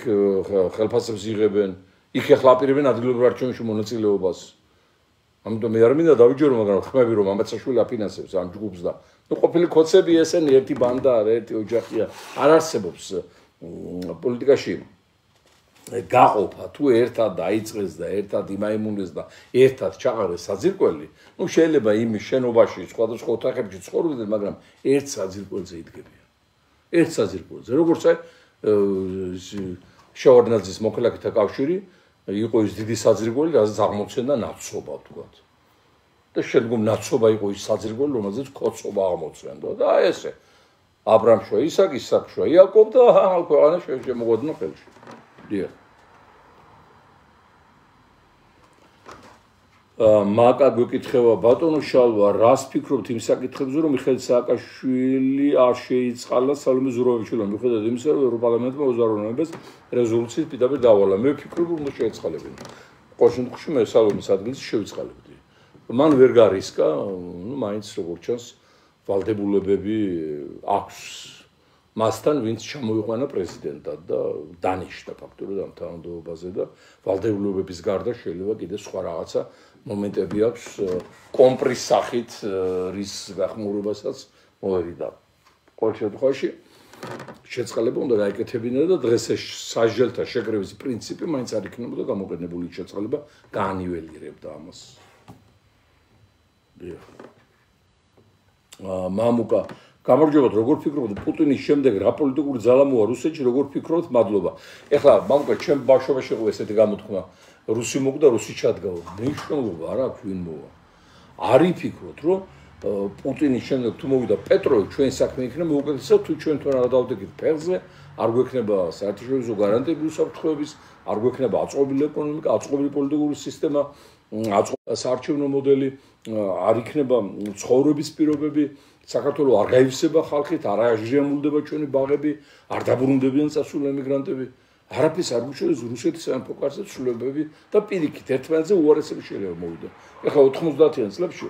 ხელფასებს იღებენ, იქ ახლა აპირებენ ადგილობრივ არჩევნებში მონაწილეობას. ამიტომ მე არ მინდა დავიჯერო, მაგრამ ხმები რომ ამბაცაშვილი აფინანსებს ამ ჯგუფს და ნუ ყოფილი კოცები ესენი ერთი ბანდა არა, ერთი ოჯახია, არ არსებობს პოლიტიკაში გაყოფა თუ ერთად დაიწყეს და ერთად იმაიმუნეს და ერთად ჩაყარეს საძირკველი, ნუ შეიძლება იმ შენობაში სხვადასხვა ოთახებში ცხოვრობდნენ, მაგრამ ერთ საძირკველზე იდგებიან. ერთ საძირკველზე, როგორც აი შევარდნაძის მოქალაქეთა კავშირი იყო ის დიდი საძირკველი, რაზეც აღმოცენდა ნაცობა ვთქვათ. და შემდგომ ნაცობა იყო ის საძირკველი, რომელზეც კოცობა აღმოცენდა და აი ესე. აბრამშვა ისაკ, ისაკშვა იაკობ და ქვეყანა შემოგვედნა ხელში. დიახ. მაკა გვეკითხება ბატონო შალვა, რას ფიქრობთ იმ საკითხებზე, რომ მიხეილ სააკაშვილი არ შეიწყალა სალომე ზურაბაშვილმა, მიუხედავად იმისა, რომ ევროპარლამენტმა 28 ნოემბერს რეზოლუციის პირდაპირ დავალა. მე ვფიქრობ, რომ უნდა შეეწყალებინა. ყოველ შემთხვევაში მე სალომეს ადგილზე შევიწყალებდი. მან ვერ გარისკა, ნუ მაინც როგორც ჩანს, ვალდებულებები აქვს მასთან, ვინც ჩამოიყვანა პრეზიდენტად და დანიშნა ფაქტურად ამ თანამდებობაზე და ვალდებულებების გარდა შეიძლება კიდე სხვა რაღაცა მომენტები აქვს კომპრის სახით რის გახმურებასაც მოერიდა. ყოველ შემთხვევაში შეწყალება უნდა გაეკეთებინა და დღეს ეს სასჯელთა შეკრების პრინციპი მაინც არ იქნებოდა გამოყენებული შეწყალება გაანიველირებდა ამას. მამუკა გამარჯობათ, როგორ ფიქრობთ პუტინის შემდეგ რა პოლიტიკური ძალა მოა რუსეთში, როგორ ფიქრობთ? მადლობა. ეხლა მამუკა ჩემ ბავშვობაში იყო ესეთი გამოთქმა, რუსი მოკვდა, რუსი ჩადგაო. მნიშვნელობა არ აქვს ვინ მოა. არ იფიქროთ, რომ პუტინის შემდეგ თუ მოვიდა პეტროვი, ჩვენ საქმე იქნება უკეთესად, თუ ჩვენ თან არ დავდექით ფეხზე, არ გვექნება საერთაშორისო გარანტიები უსაფრთხოების, არ გვექნება აწყობილი ეკონომიკა, აწყობილი პოლიტიკური სისტემა, საარჩევნო მოდელი, არ იქნება ცხოვრების პირობები, საქართველოს არ გაივსება ხალხით, არ აჟრიამულდება ჩვენი ბაღები, არ დაბრუნდებიან წასული ემიგრანტები. არაფერს არ გუშოდეს რუსეთის სამეფო კარზე ცვლილებები და პირიქით ერთმანეთზე უარესები შეიძლება მოვიდა. ეხლა 90-იან წლებში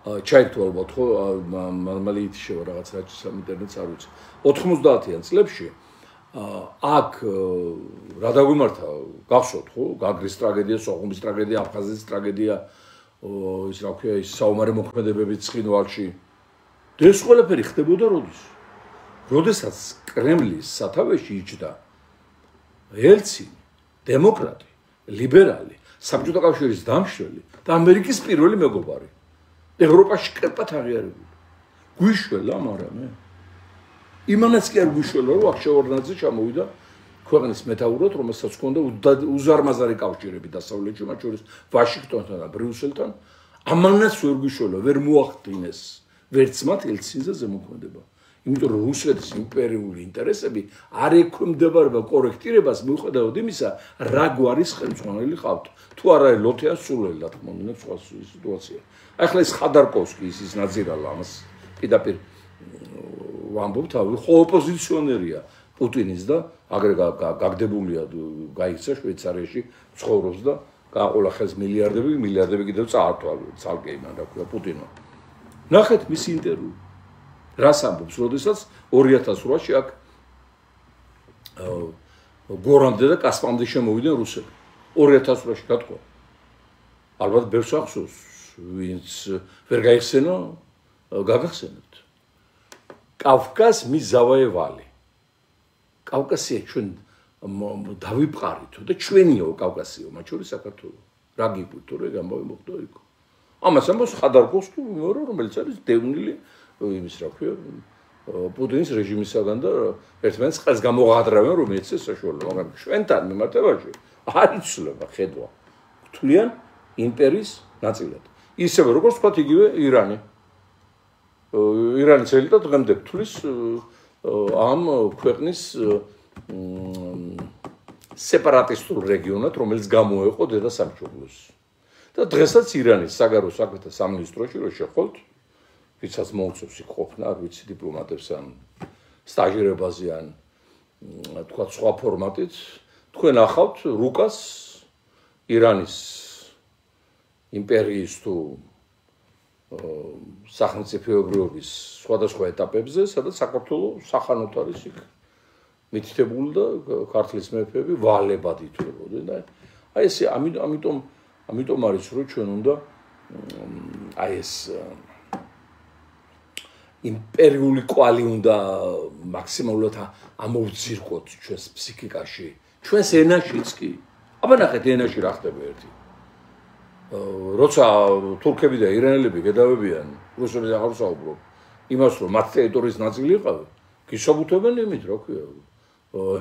ჩაირთვა ალბათ ხო მალმალით შევა რაღაც რაჭის ინტერნეტს არ ვიცი. 90-იან წლებში აქ რა დაგვიმართა გახსოვთ ხო? გაგრის ტრაგედია, სოხუმის ტრაგედია, აფხაზეთის ტრაგედია, ის რა ქვია, ის საომარი მოქმედებები ცხინვალში. ეს ყველაფერი ხდებოდა როდის? როდესაც კრემლის სათავეში იჯდა ელცინი, დემოკრატი, ლიბერალი, საბჭოთა კავშირის დამშველი და ამერიკის პირველი მეგობარი. ევროპაში კერპად აღიარებული. გვიშველა, მაგრამ იმანაც კი არ გვიშველა, რომ ახშევარდნაძე ჩამოვიდა ქვეყნის მეთაურად, რომელსაც ჰქონდა უზარმაზარი კავშირები დასავლეთში, მათ შორის ვაშინგტონთან და ბრიუსელთან. ამანაც ვერ გვიშველა, ვერ მოახდინეს ვერც მათ ელცინზე ზემოქმედება. იმიტომ რომ რუსეთის იმპერიული ინტერესები არ ექვემდებარება კორექტირებას მიუხედავად იმისა, რა გვარის ხელმძღვანელი ყავთ. თუ არ არის ლოთეა სულელი, რა თქმა უნდა, სხვა სიტუაცია. ახლა ეს ხადარკოვსკი ის ნაძირალა ამას პირდაპირ ვამბობ თავი, ხო ოპოზიციონერია პუტინის და აგრე გაგდებულია, გაიქცა შვეიცარიაში, ცხოვრობს და გააყოლა ხელს მილიარდები კიდევ წაართვა ცალკე იმან რა ქვია პუტინმა. ნახეთ მის ინტერვიუ. რას ამბობს, როდესაც 2008-ში აქ გორამდე და კასპამდე შემოვიდნენ რუსები. 2008-ში გატყვა. ალბათ ბევრს ახსოვს, ვინც ვერ გაიხსენო, გაგახსენებთ. კავკას მის ზავაევალი. კავკასია ჩვენ დავიფყარითო და ჩვენიო კავკასიო, მათ შორის საქართველო. რა გიგვით, რომ ეგ ამბავი მოხდა იქ. ამას ამბობს ხადარკოვსკი, რომელიც არის დევნილი იმის რა ქვია პუტინის რეჟიმისაგან და ერთმანეთს ყელს გამოღადრავენ რომ ეცეს საშუალო, მაგრამ ჩვენთან მიმართებაში არ იცვლება ხედვა. თვლიან იმპერიის ნაწილად. ისევე როგორც თქვა იგივე ირანი. ირანის ელიტა დღემდე თვლის ამ ქვეყნის სეპარატისტულ რეგიონად, რომელიც გამოეყო დედა სამშობლოს. და დღესაც ირანის საგარეო საქმეთა სამინისტროში რო შეხვალთ ვისაც მოუწევს იქ ყოფნა, არ ვიცი დიპლომატებს ან სტაჟირებაზე ან თქვა სხვა ფორმატით, თქვენ ახავთ რუკას ირანის იმპერიის თუ სახელმწიფოებრიობის სხვადასხვა ეტაპებზე, სადაც საქართველოს სახანოთ არის იქ მითითებული და ქართლის მეფეები ვალებად ითვლებოდნენ და აი ეს ამიტომ არის რომ ჩვენ უნდა აი ეს იმპერიული კვალი უნდა მაქსიმალურად ამოვძირკოთ ჩვენს ფსიქიკაში, ჩვენს ენაშიც კი. აბა ნახეთ ენაში რა ხდება ერთი. როცა თურქები და ირანელები გადავებიან, რუსები აღარ საუბრობ, იმას რომ მათ ტერიტორიის ნაწილი იყავენ, გისაბუთებენ იმით, რა ქვია,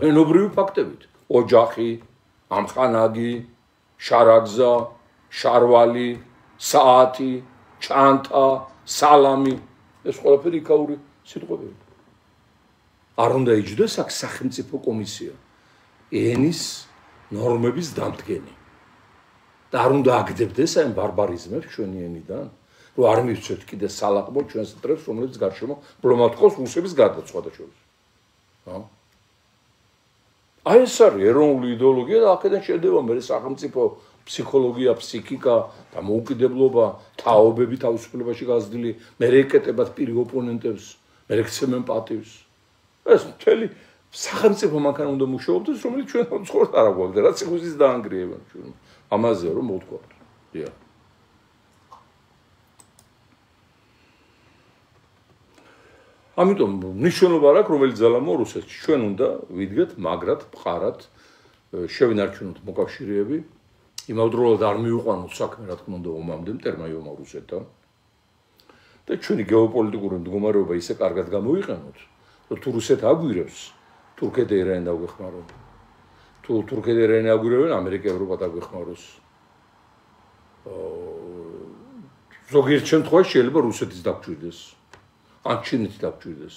ენობრივი ფაქტებით. ოჯახი, ამხანაგი, შარაგზა, შარვალი, საათი, ჩანთა, სალამი ეს ყველაფერი იქაური სიტყვებია. არ უნდა იჯდეს აქ სახელმწიფო კომისია ენის ნორმების დამდგენი. და არ უნდა აგდებდეს ამ ბარბარიზმებს ჩვენი ენიდან, რომ არ მივცეთ კიდე სალაყბო ჩვენს წრებს, რომელიც გარშემო ბლომატყოს რუსების გადაწყვეტა შორის. აი ეს არის ეროვნული იდეოლოგია და აქედან შედება მე სახელმწიფო ფსიქოლოგია, ფსიქიკა, დამოუკიდებლობა, თაობები თავისუფლებაში გაზრდილი, მე ეკეტებათ პირი ოპონენტებს, მე ეკცემენ პატივს. ეს მთელი სახელმწიფო მანქანა უნდა მუშაობდეს, რომელიც ჩვენ ცხოვრობთ არ აგვაქვს და რაც იხუზის დაანგრიება ჩვენ. ამაზე რომ მოვთქვათ. დიახ. ამიტომ მნიშვნელობა არ აქვს რომელიც ძალამო რუსეთში. ჩვენ უნდა ვიდგეთ მაგრად, მყარად, შევინარჩუნოთ მოკავშირეები. იმავდროულად არ მივიყვანოთ საქმე, რა თქმა უნდა, ომამდე მტერმა იომა რუსეთთან. და ჩვენი გეოპოლიტიკური მდგომარეობა ისე კარგად გამოიყენოთ, რომ თუ რუსეთ აგვირევს, თურქეთი ერანი დაგვეხმაროთ. თუ თურქეთი ერანი აგვირევენ, ამერიკა ევროპა დაგვეხმაროს. ზოგიერთ შემთხვევაში შეიძლება რუსეთის დაგჭირდეს. ან ჩინეთი დაგჭირდეს.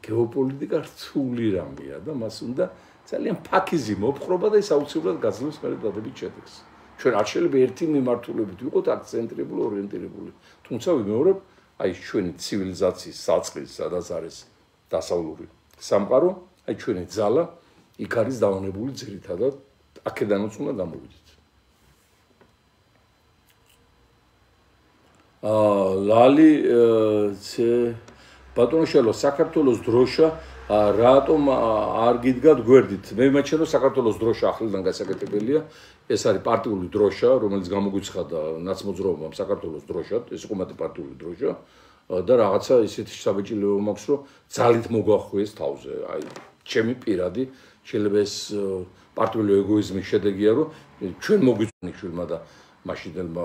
გეოპოლიტიკა რთული რამეა და მას უნდა ძალიან ფაქიზი მოფხრობა და ის აუცილებლად გაძლევს მე დადებით შედეგს. ჩვენ არ შეიძლება ერთი მიმართულებით ვიყოთ აქცენტირებული, ორიენტირებული. თუმცა ვიმეორებ, აი ჩვენი ცივილიზაციის საწყის, სადაც არის დასავლური სამყარო, აი ჩვენი ძალა იქ არის დავანებული ძირითადად აქედანაც უნდა გამოვიდეთ. ლალი ბატონშალო საქართველოს დროშა რატომ არ გიდგათ გვერდით? მე მემაჩნია რომ საქართველოს დროშა ახლიდან გასაკეთებელია. ეს არის პარტიული დროშა, რომელიც გამოგვიცხადა ნაცმოძრაობამ საქართველოს დროშად, ეს იყო მათი პარტიული დროშა და რაღაცა ისეთი საბეჭდილება მაქვს, რომ ძალით მოგვახვიეს თავზე. აი, ჩემი პირადი შეიძლება ეს პარტიული ეგოიზმის შედეგია, რომ ჩვენ მოგვიწვნიშვილმა და მაშინდელმა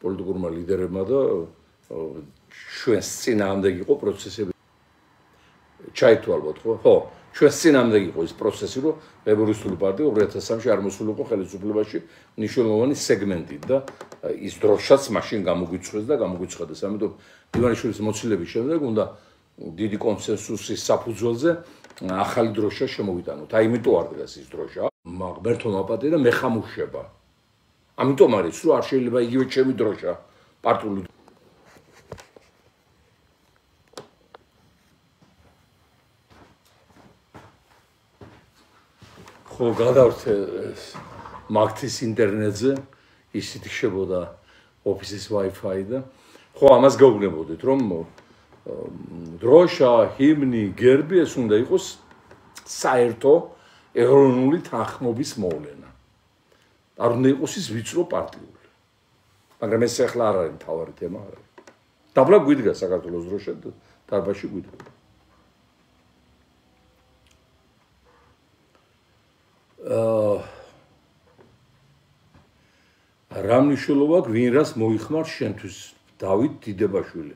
პოლიტიკურმა ლიდერებმა და ჩვენს წინააღმდეგ იყო პროცესები. ჩაითვალოთ, ხო? ჩვენს წინააღმდეგ იყო ეს პროცესი, რომ ლეიბორისტული პარტია 2003-ში არ მოსულიყო ხელისუფლებაში მნიშვნელოვანი სეგმენტით და ის დროშაც მაშინ გამოგვიწვეს და გამოგვიცხადეს. ამიტომ ივანიშვილის მოცილების შემდეგ უნდა დიდი კონსენსუსის საფუძველზე ახალი დროშა შემოვიტანოთ. აი იმიტომ არ დგას ის დროშა. ღმერთო მაპატე და მეხამუშება. ამიტომ არის, რომ არ შეიძლება იგივე ჩემი დროშა პარტიული ხო გადავრთე მაგთის ინტერნეტზე ისიც ხდებოდა ოფისის Wi-Fi და ხო ამას გაუგნებოდით რომ დროშა, ჰიმნი, გერბი ეს უნდა იყოს საერთო ეროვნული თანხმობის მოვლენა. არ უნდა იყოს ის ვიწრო პარტიული. მაგრამ ეს ახლა არ არის მთავარი თემა. დაბლა გვიდგა საქართველოს დროშა დარბაზში გვიდგა. რა მნიშვნელობა აქვს ვინ რას მოიხმარ შენთვის დავით დიდებაშვილი?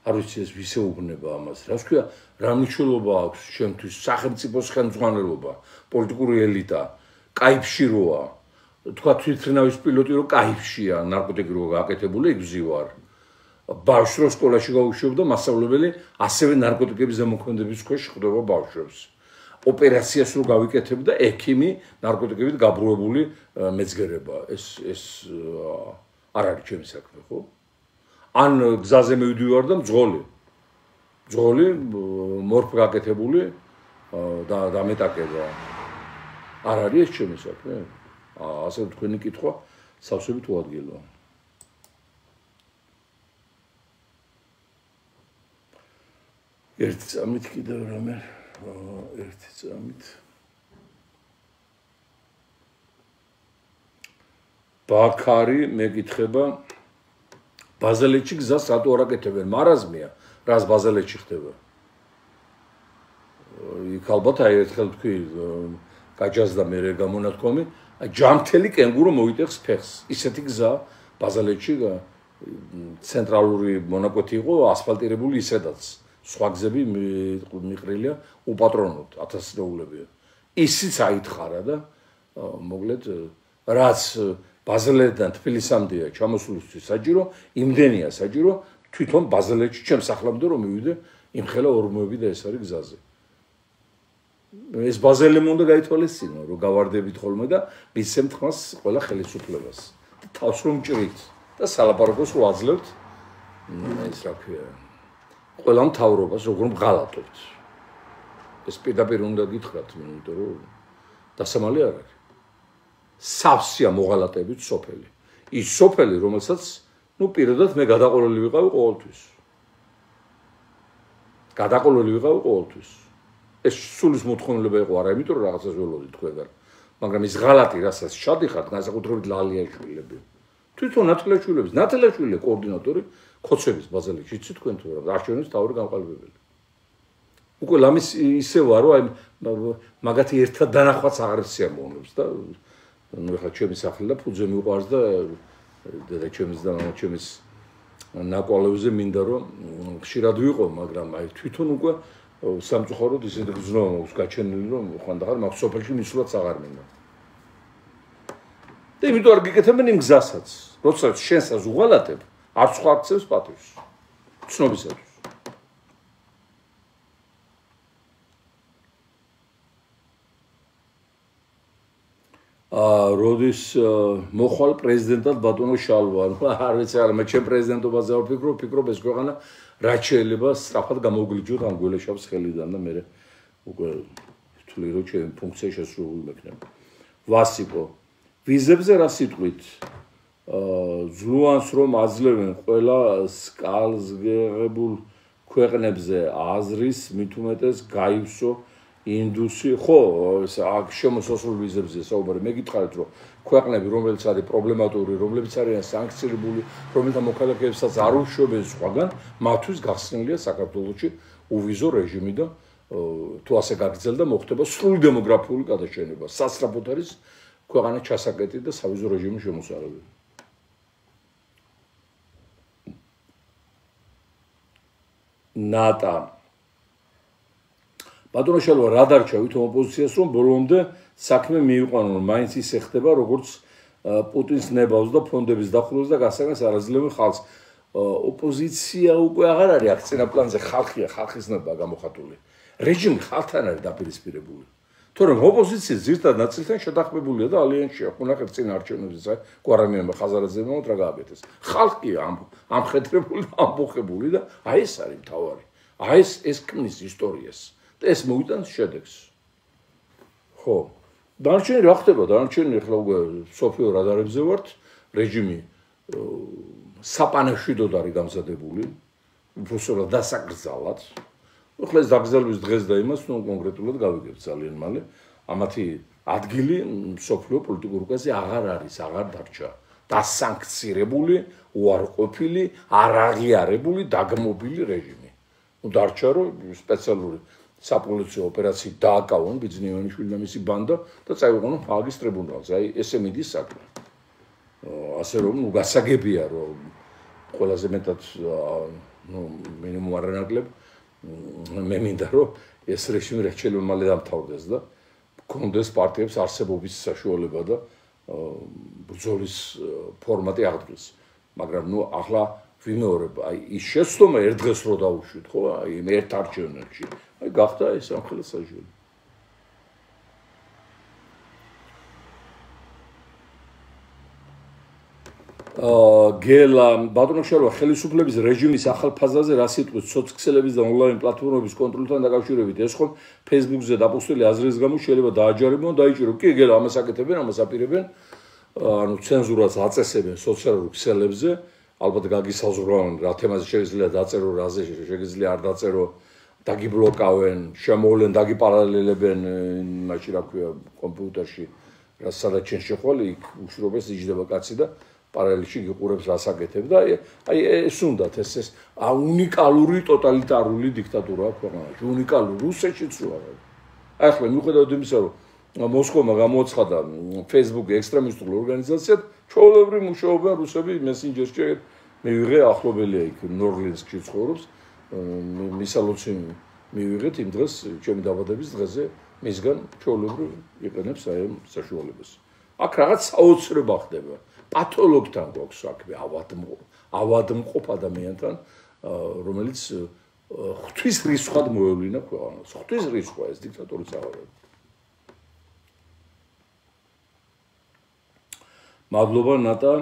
არ ვიცი ეს ვისეუბნება ამას. რას ქვია რა მნიშვნელობა აქვს შენთვის სახელმწიფოს ხელმძღვანელობა, პოლიტიკური ელიტა, კაიფში როა? თქვა თვითმფრინავის პილოტი რო კაიფშია, ნარკოტიკი რო გააკეთებული, იგზივარ. ბავშვს რო სკოლაში გაუშვებდა მასწავლებელი, ასევე ნარკოტიკების ზემოქმედების ქვეშ ხვდება ბავშვებს. ოპერაციას რო გავიკეთებდა ექიმი ნარკოტიკებით გაბრუებული მეცგერება. ეს არ არის ჩემი საქმე, ხო? ან გზაზე მივდივარ და მძღოლი მორფ გაკეთებული და დამეტაკება. არ არის ეს ჩემი საქმე? ასე თქვენი კითხვა სავსებით უადგილოა. ერთი წამით კიდევ რამე ერთი წამით ბაქარი მეკითხება ბაზალეთში გზას რატო არ აკეთებენ? მარაზმია, რას ბაზალეთში ხდება? იქ ალბათ აი ერთხელ თქვი გაჯაზდა მე გამონათქვამი, ჯამთელი კენგურო მოიტეხს ფეხს. ისეთი გზა ბაზალეთში ცენტრალური მონაკვეთი იყო ასფალტირებული ისედაც. სხვა გზები მიყრილია უპატრონოდ 1000 რეულებია. ისიც აითხარა და მოკლედ რაც ბაზალეთიდან თბილისამდეა ჩამოსვლისთვის საჭირო, იმდენია საჭირო თვითონ ბაზალეთში ჩემს ახლამდე რომ მივიდე იმხელა ორმოები და ეს არის გზაზე. ეს ბაზალემ უნდა გაითვალისწინო რომ გავარდებით ხოლმე და მისცემთ ხმას ყველა ხელისუფლებას. თავს რომ ჭრით და სალაპარაკოს რო აძლევთ ეს რა ქვია ყველა მთავრობას როგორ მღალატებთ. ეს პირდაპირ უნდა გითხრათ, იმიტომ რომ დასამალი არ არის. სავსეა მოღალატებით სოფელი. ის სოფელი, რომელსაც, პირადად მე გადაყოლილი ვიყავი ყოველთვის. ეს სულის მოთხოვნილება იყო არა, იმიტომ რომ რაღაცას ველოდი თქვენ, მაგრამ ის ღალატი, რასაც ჩადიხართ, განსაკუთრებით ლალიაშვილები. თვითონ ნათელაშვილი კოორდინატორი ხოცების ბაზალეთში იცით თქვენ თუ რა არჩევნების თავი გამყალბებელი უკვე ლამის ისე ვარო აი მაგათი ერთად დანახვაც აღარ სიამოვნებს და ნუ ხა ჩემი სახლი და ფუძე მიყვარს და და ჩემს და ჩემს ნაკვალევზე მინდა რომ ხშირად ვიყო მაგრამ აი თვითონ უკვე სამწუხაროდ ისეთი გზნობა მაქვს გაჩენილი რომ ხანდახან მაგ სოფელში მისვლაც აღარ მინდა და იმიტომ არ გიკეთებენ იმ გზასაც როცა შენსაც უღალატებ არც სხვა აქცევს პატივს ცნობისათვის როდის მოხვალ პრეზიდენტად ბატონო შალვა არ ვიცი არა მე ჩემ პრეზიდენტობაზე ვფიქრობ ეს ქვეყანა რაც შეიძლება სწრაფად გამოგლიჯოთ ამ გველეშაპს ხელიდან და მე უკვე ვთვლი რომ ჩემი ფუნქცია შესრულებული მექნება ვასიკო ვიზებზე რა სიტყვით ზლუანს რომ აძლევენ ყველა სკალზგებულ ქვეყნებზე აზრის მით უმეტეს გაივსო ინდუსი ხო აქ შემოსასრულ ვიზებზე საუბარი მე გითხარით რომ ქვეყნები რომელიც არის პრობლემატური რომლებიც არიან სანქცირებული რომელთა მოქალაქეებსაც არ უშვებენ სხვაგან მათთვის გახსნილია საქართველოში უვიზო რეჟიმი და თუ ასე გაგრძელდა მოხდება სრული დემოგრაფიული გადაშენება სასწრაფოდ არის ქვეყანა ჩასაკეტი და სავიზო რეჟიმის შემოსარევი ნატა ბატონო შალვა რა დარჩა ვითომ ოპოზიციას რომ ბოლომდე საქმე მიიყვანონ მაინც ისე ხდება როგორც პუტინს ნებავს და ფონდების დახურვას და გასაგანს არაძლევენ ხალხს ოპოზიცია უკვე აღარ არის აქცენა პლანზე ხალხია ხალხის ნება გამოხატული რეჟიმი ხალხთან არის დაპირისპირებული თორემ ოპოზიცია ზირთად ნაწილთან შეთანხმებულია და ალიანსია ხუნახეთ წინ არჩევნებზე კვარანიანმა ხაზარაძემ რა გააკეთეს ხალხია ამხედრებული და ამბოხებული და აი ეს არის მთავარი აი ეს ქმნის ისტორიას ეს მოიტანს შედეგს. ხო. დანარჩენი რა ხდება? დანარჩენი ახლა უკვე სოფიო რადარებზე ვართ, რეჟიმი საპანეშვიდოდ არის გამზადებული, უბრალოდ დასაკრძალად. ახლა ეს დაკრძალვის დღეს და იმას ნუ კონკრეტულად გავიგებთ ძალიან მალე. ამათი ადგილი სოფიო პოლიტიკურ უკაზე აღარ არის, აღარ დარჩა. დასანქცირებული, უარყოფილი, არაღიარებული, დაგმობილი რეჟიმი. ნუ დარჩა რომ სპეციალური საპოლიციო ოპერაცია დააკავონ ბიძნევანიშვილი და მისი ბანდა და წაიყვანონ ჰააგის ტრიბუნალზე. აი ესე მიდის საქმე. ასე რომ ნუ გასაგებია რომ ყველაზე მეტად ნუ მინიმუმ არ ანაკლებ მე მინდა რომ ეს რეჟიმი რაც შეიძლება მალე დამთავრდეს და კონდეს პარტიებს არსებობის საშუალება და ბრძოლის ფორმატი აღდგეს. მაგრამ ნუ ახლა ვიმეორებ აი ის შეცდომა ერთ დღეს რო დაუშვით ხო აი ერთ არჩევნებში აი გახდა ეს ამხელა საჟელი გელა ბატონო შალვა ხელისუფლების რეჟიმის ახალ ფაზაზე რა სიტყვით სოციქსელების და ონლაინ პლატფორმების კონტროლთან დაკავშირებით ეს ხომ Facebook-ზე დაპოსტილი აზრის გამო შეიძლება დააჯარებონ დაიჭირო კი გელა ამას აკეთებენ ამას აპირებენ ანუ ცენზურას აწესებენ სოციალურ ქსელებზე ალბათ გაგისაზღვრავენ რა თემაზე შეიძლება დაწერო რაზე შეიძლება არ დაწერო დაგიბლოკავენ შემოვლენ დაგიპარალელებენ მაშინ რა ქვია კომპიუტერში რა სადაც შენ შეხვალი იქ უშრობეს იჯდება კაცი და პარალელში გიყურებს რას აკეთებ და აი ეს უნდათ ეს უნიკალური ტოტალიტარული დიქტატურა ქვეყანაში უნიკალური რუსეთშიც რო არა აი ახლა მიუხედავად იმისა რომ მოსკოვმა გამოაცხადა Facebook-ი ექსტრემისტულ ორგანიზაციად ჩვეულებრივ მუშაობენ რუსები მესენჯერში მივიღე ახლობელია იქ ნორლინსკში ცხოვრობს მისალოცი მივიღეთ იმ დღეს ჩემი დაბადების დღეზე მისგან ჩვეულებრივ იყენებს აი ამ საშუალებას აქ რაღაც საოცრება ხდება პათოლოგთან გვაქვს საქმე ავადმყოფ ადამიანთან რომელიც ღვთის რისხვად მოევლინა ქვეყანას ღვთის რისხვა ეს დიქტატურის აღარება მადლობა ნატა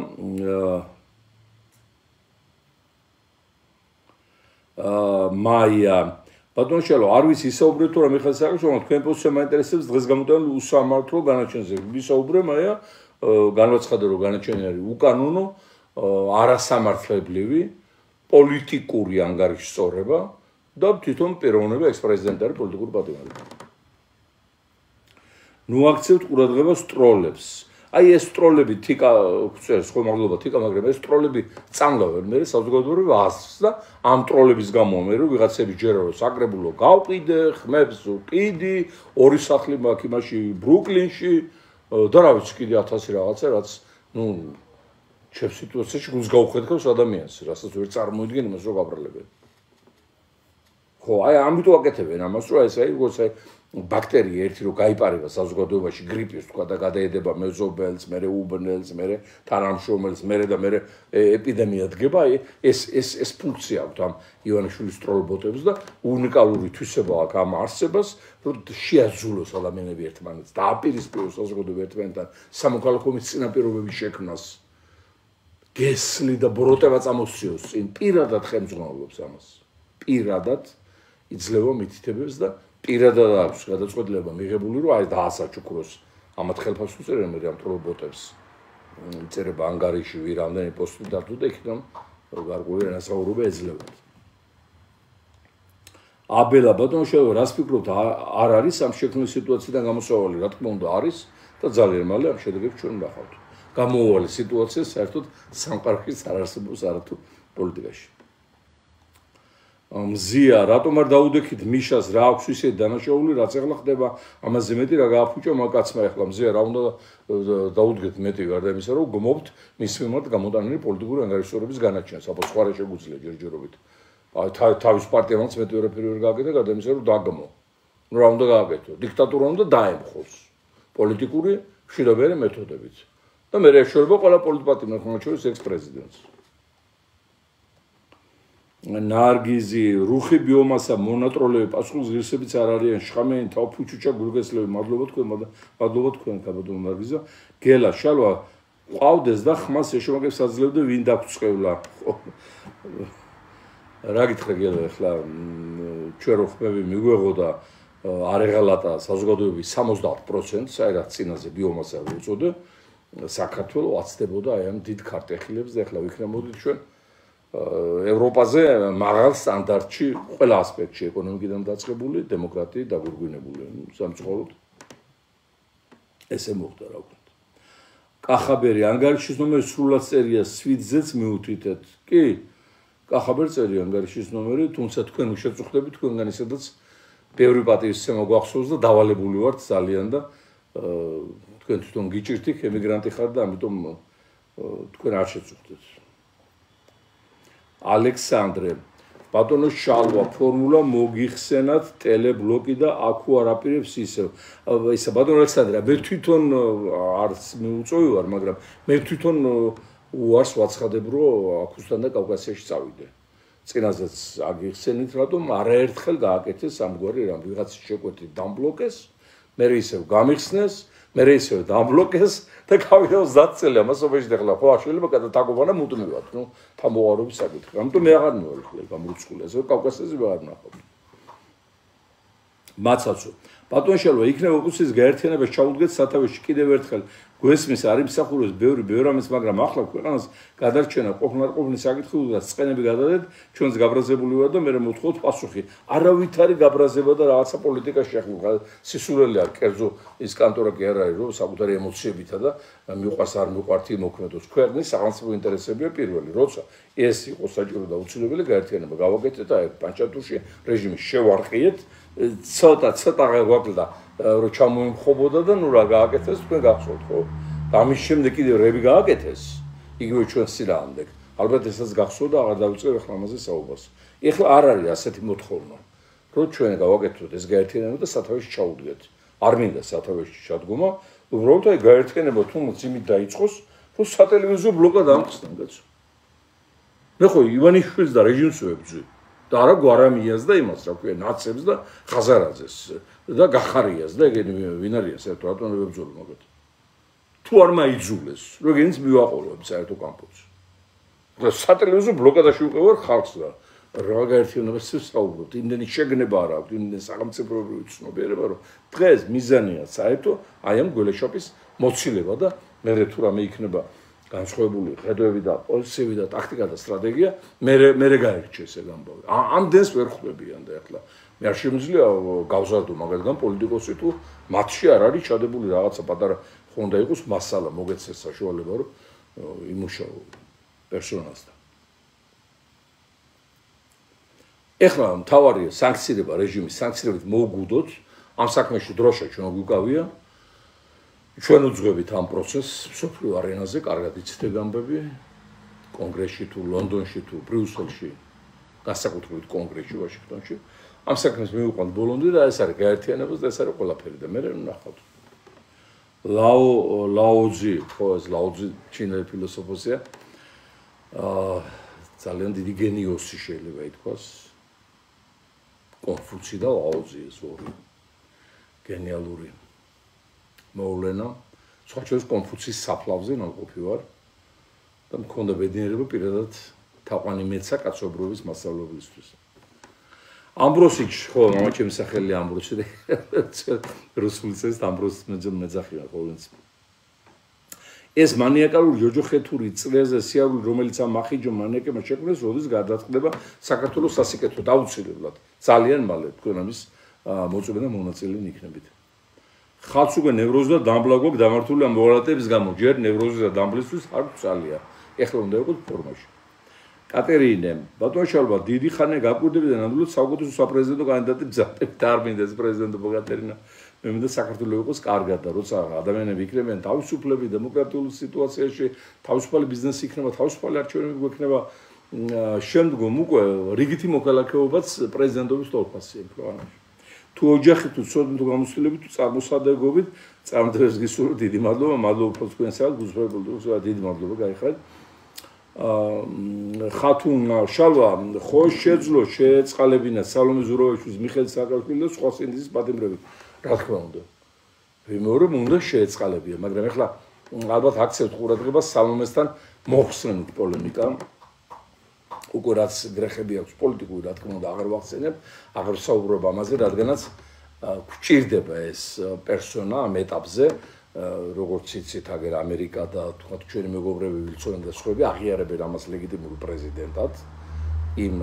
მაია ბატონო შალვა არ ვიცი ისაუბრეთ თუ რა მიხარს აქვს რომ თქვენ პოზიცია მაინტერესებს დღეს გამოტანილ უსამართლო განაჩენზე ვისაუბრე მაია განაცხადა რომ განაჩენი არის უკანონო არასამართლებრივი პოლიტიკური ანგარიშის სწორება და თვითონ პიროვნება ექს-პრეზიდენტი არის პოლიტიკური პატიმარი ნუ აქცევთ ყურადღებას ტროლებს აი ეს სტროლები თიკა წერს ხო მადლობა თიკა მაგრამ ეს სტროლები წამლავენ მე საზოგადოებრივ ასს და ამ ტროლების გამო მე რომ ვიღაცები ჯერა რომ საკრებულო გავყიდე ხმებს ვყიდი ორი სახლი მაქვს იმაში ბრუკლინში და რა ვიცი კიდე 1000 რაღაცა რაც ნუ ჩემ სიტუაციაში გულს გაუხედავს ადამიანს რასაც ვერ წარმოიდგენ იმას რომ გაბრალებენ ხო აი ამიტომ აკეთებენ ამას რომ ეს აი როგორც აი ბაქტერია ერთი რომ გაიპარება საზოგადოებაში გრიპის თქვა და გადაედება მეზობელს, მერე უბნელს, მერე თანამშრომელს, მერე და მერე ეპიდემია დგება, ეს ფუნქცია აქვს ამ ივანიშვილის სტროლბოტებს და უნიკალური თვისება აქვს ამ არსებას, რომ შეაძულოს ადამიანები ერთმანეთს და აპირისპიროს საზოგადოება ერთმანეთთან სამოქალაქო ომის წინაპირობების შექმნას. გესლი და ბროტება წამოსციოს წინ პირადად ხელმძღვანელობს ამას. პირადად იძლევა მითითებებს და პირადად აქვს გადაწყვეტილება მიღებული რომ აი დაასაჩუქროს ამათ ხელფასს უწერენ მე ამ ტროლბოტებს წერება ანგარიში ვი რამდენი პოსტი დადო და იქიდან გარკვეული რასაუბრობა ეძლებათ აბელა ბატონო რას ფიქრობთ არ არის ამ შექმნის სიტუაციიდან გამოსავალი რა თქმა უნდა არის და ძალიან მალე ამ შედეგებს ჩვენ ვნახავთ გამოუვალი სიტუაცია საერთოდ სამყაროს არ არსებობს არათუ პოლიტიკაში მზია, რატომ არ დაუდექით მიშას რა აქვს ისე დანაშაული, რაც ახლა ხდება, ამაზე მეტი რა გააფუჭა მაგაცმა ახლა მზია რა უნდა დაუდგეთ მეტი გარდა იმისა, რომ გმობთ მის მიმართ გამოტანილი პოლიტიკური ანგარიშსწორების განაჩენს, აბა სხვა რა შეგვიძლია ჯერჯერობით. აი თავის პარტიამაც მეტი ვერაფერი ვერ გააკეთა, გარდა იმისა, რომ დაგმო. ნუ რა უნდა გააკეთო? დიქტატურა უნდა დაემხოს. პოლიტიკური მშვიდობიანი მეთოდებით. და მე შეშორება ყველა პოლიტპარტიამ, ხოლმე შორის ექს-პრეზიდენტს. ნარგიზი, რუხი ბიომასა, მონატროლები, პასუხის ღირსებიც არ არიან, შხამიანი, თავფუჩუჩა, გულგესლები, მადლობა თქვენ, კაბადო ნარგიზა. გელა, შალვა, ყავდეს და ხმას ეშმაკებს აძლევდა, ვინ დაგწევლა. რა გითხრა გელა, ახლა ჩვენ რო ხმები მიგვეღო და არ ეღალატა საზოგადოების 70%, აი რა წინაზე ბიომასა უწოდე, საქართველოს აცდებოდა აი ამ დიდ ქარტეხილებს და ახლა ვიქნებოდით ჩვენ ევროპაზე მაღალ სტანდარტში ყველა ასპექტში ეკონომიკიდან დაწყებული დემოკრატიით დაგვირგვინებული სამწუხაროდ ესე მოხდა რა ვქნათ კახაბერი ანგარიშის ნომერი სრულად წერია სვიტზეც მიუთითეთ კი კახაბერ წერია ანგარიშის ნომერი თუმცა თქვენ შეწუხდებით თქვენგან ისედაც ბევრი პატივისცემა გვახსოვს და დავალებული ვართ ძალიან და თქვენ თვითონ გიჭირთ ემიგრანტი ხართ და ამიტომ თქვენ არ შეწუხდეთ ალექსანდრე ბატონო შალვა ფორმულა მოგიხსენათ ტელებლოკი და აქ არაპირებს ისევ ისა ბატონო ალექსანდრე მე თვითონ არც მიუწოვი ვარ მაგრამ მე თვითონ უარს ვაცხადებ რომ აქუსთან და კავკასიაში წავიდე წინაზეც აგიხსენით რატომ არაერთხელ გააკეთეს ამგვარი რამ ვიღაც შეკვეთით დამბლოკეს მე ისევ გამიხსნეს მე ისევ დამბლოკეს და გავიდა 30 წელი ამასობაში და ხო შეიძლება გადათაგობანა მუდმივად ნუ თამოყარობის საკითხი ამიტომ მე აღარ მოვიხილე გამრუცხული ასე კავკასიაზე ვარ ნახავ მაცაცო ბატონშალვა იქნება ოპოზიციის გაერთიანებას ჩაუდგეთ სათავეში კიდევ ერთხელ გვესმის არ იმსახურებს ბევრი ამის მაგრამ ახლა ქვეყანას გადარჩენა ყოფნა საკითხი და წყენები გადადეთ ჩვენს გაბრაზებული ვარ და მე მოვთხოვთ პასუხი არავითარი გაბრაზება და რაღაცა პოლიტიკა შეეხება სისულელია კერძო ის კანტორა კი არ არის რომ საკუთარი ემოციებითა და მიყვარს არ მიყვართ იმოქმედოს ქვეყნის სახელმწიფო ინტერესებია პირველი როცა ეს იყოს საჭირო და უცილებელი გაერთიანება გავაკეთეთ აი პანჩატურში რეჟიმი შევარყიეთ ცოტა გაგვაკლდა რომ ჩამოიმხობოდა და ნუ რა გააკეთეს თქვენ გახსოვთ ხო? ამის შემდეგ კიდევ რები გააკეთეს იგივე ჩვენ სილამდე. ალბათ ესაც გახსოვდა აღარ დავიწყებ ახლა ამაზე საუბარს. ეხლა არ არის ასეთი მოთხოვნა რომ ჩვენ გავაკეთოთ ეს გაერთიანება და სათავეში ჩაუდგეთ. არ მინდა სათავეში ჩადგომა, უბრალოდ აი გაერთიანება თუმცა იმით დაიწყოს, რომ სატელევიზიო ბლოკად ამხსნან კაცო. მე ხო ივანიშვილს და რეჟიმს ვებძვი. და არა გვარამიას და იმას რა ქვია ნაცებს და ხაზარაძეს და გახარიას და ეგენი ვინ არის საერთოდ რატომ ვებძოლო მაგათ თუ არ მაიძულეს როგენიც მივაყოლებ საერთო კამპუსში და სატელევიზიო ბლოკადაში უყევარ ხალხს და რა გაერთიანებას საუბრობთ იმდენი შეგნება არ აქვს იმდენი სახელმწიფოებრივი ცნობიერება რომ დღეს მიზანია საერთო აი ამ გველეშაპის მოცილება და მე თუ რამე იქნება განსხვავებული ხედვები და პოლიცები და ტაქტიკა და სტრატეგია მე გაერჩეს ეგ ამბავი. ამდენს ვერ ხვდებიან და ახლა მე არ შემიძლია გავზარდო მაგათგან პოლიტიკოსი თუ მათში არ არის ჩადებული რაღაცა პატარა ხონდა იყოს მასალა მოგეცეს საშუალება რომ იმუშაო პერსონალთან. ეხლა მთავარია სანქცირება რეჟიმის სანქცირებით მოუგუდოთ ამ საქმეში დროშა ჩვენ გვიკავია ჩვენ უძღვებით ამ პროცესს მსოფლიო არენაზე კარგად იცით ამბები კონგრესში თუ ლონდონში თუ ბრიუსელში განსაკუთრებით კონგრესში ვაშინგტონში ამ საქმეს მივიყვანთ ბოლომდე და ეს არის გაერთიანებას და ეს არის ყველაფერი და მე ნახავთ ლაოძი ხო ეს ლაოძი ჩინელი ფილოსოფოსია ძალიან დიდი გენიოსი შეიძლება ითქვას კონფუცი და ლაოძი ეს ორი გენიალური მოვლენა სხვა შორის კონფუცის საფლავზე ნაყოფი ვარ და მქონდა ბედნიერება პირადად თაყვანი მეცა კაცობრიობის მასწავლებლისთვის ამბროსიჩ ხო მამაჩემი სახელი ამბროსი და რუსული წესით ამბროს მეძახია ყოველთვის ეს მანიაკალური ჯოჯოხეთური წრეზე სიარული რომელიც ამ მახიჯო მანიაკებმა შექმნეს როდის გადაწყდება საქართველოს სასიკეთო დაუცილებლად ძალიან მალე თქვენ ამის მოწმე და მონაწილე იქნებით ხალხს უკვე ნევროზი და დამბლა გვაქვს დამართული ამ მოვალეების გამო ჯერ ნევროზი და დამბლისთვის არ გწალია ეხლა უნდა იყოს ფორმაში კატერინე ბატონშალვა დიდი ხანია გაკვირდები და ნამდვილად საუკეთესო საპრეზიდენტო კანდიდატი მზადდება და არ მინდა ეს პრეზიდენტობა კატერინა მე მინდა საქართველოს იყოს კარგად და როცა ადამიანები იქნებიან თავისუფლები დემოკრატიულ სიტუაციაში თავისუფალი ბიზნესი იქნება თავისუფალი არჩევნები გვექნება შემდგომ უკვე რიგითი მოქალაქეობაც პრეზიდენტობის თვალსაზრისით იმპლანტი თუ ოჯახი თუ ცოდნი თუ გამოცდილებით თუ წარმოსადეგობით წარმატებას გისურვებ დიდი მადლობა თქვენსაც გულწრფელად დიდი მადლობა გაიხარეთ ხათუნა შალვა ხო შეძლო შეეწყალებინა სალომე ზუროვაშვილის მიხეილ სააკაშვილის და სხვა სინდისის პატიმრები რა თქმა უნდა ვიმეორებ უნდა შეეწყალებია მაგრამ ეხლა ალბათ აქცევთ ყურადღებას სალომესთან მოხსნით პოლემიკა უკვე რაც გრეხები აქვს პოლიტიკური რა თქმა უნდა აღარ ვახსენებ აღარ საუბრობ ამაზე რადგანაც გვჭირდება ეს პერსონა ამ ეტაპზე როგორც იცით აგერ ამერიკა და თქვათ ჩვენი მეგობრები ვილსონი და სხვაები აღიარებენ ამას ლეგიტიმურ პრეზიდენტად იმ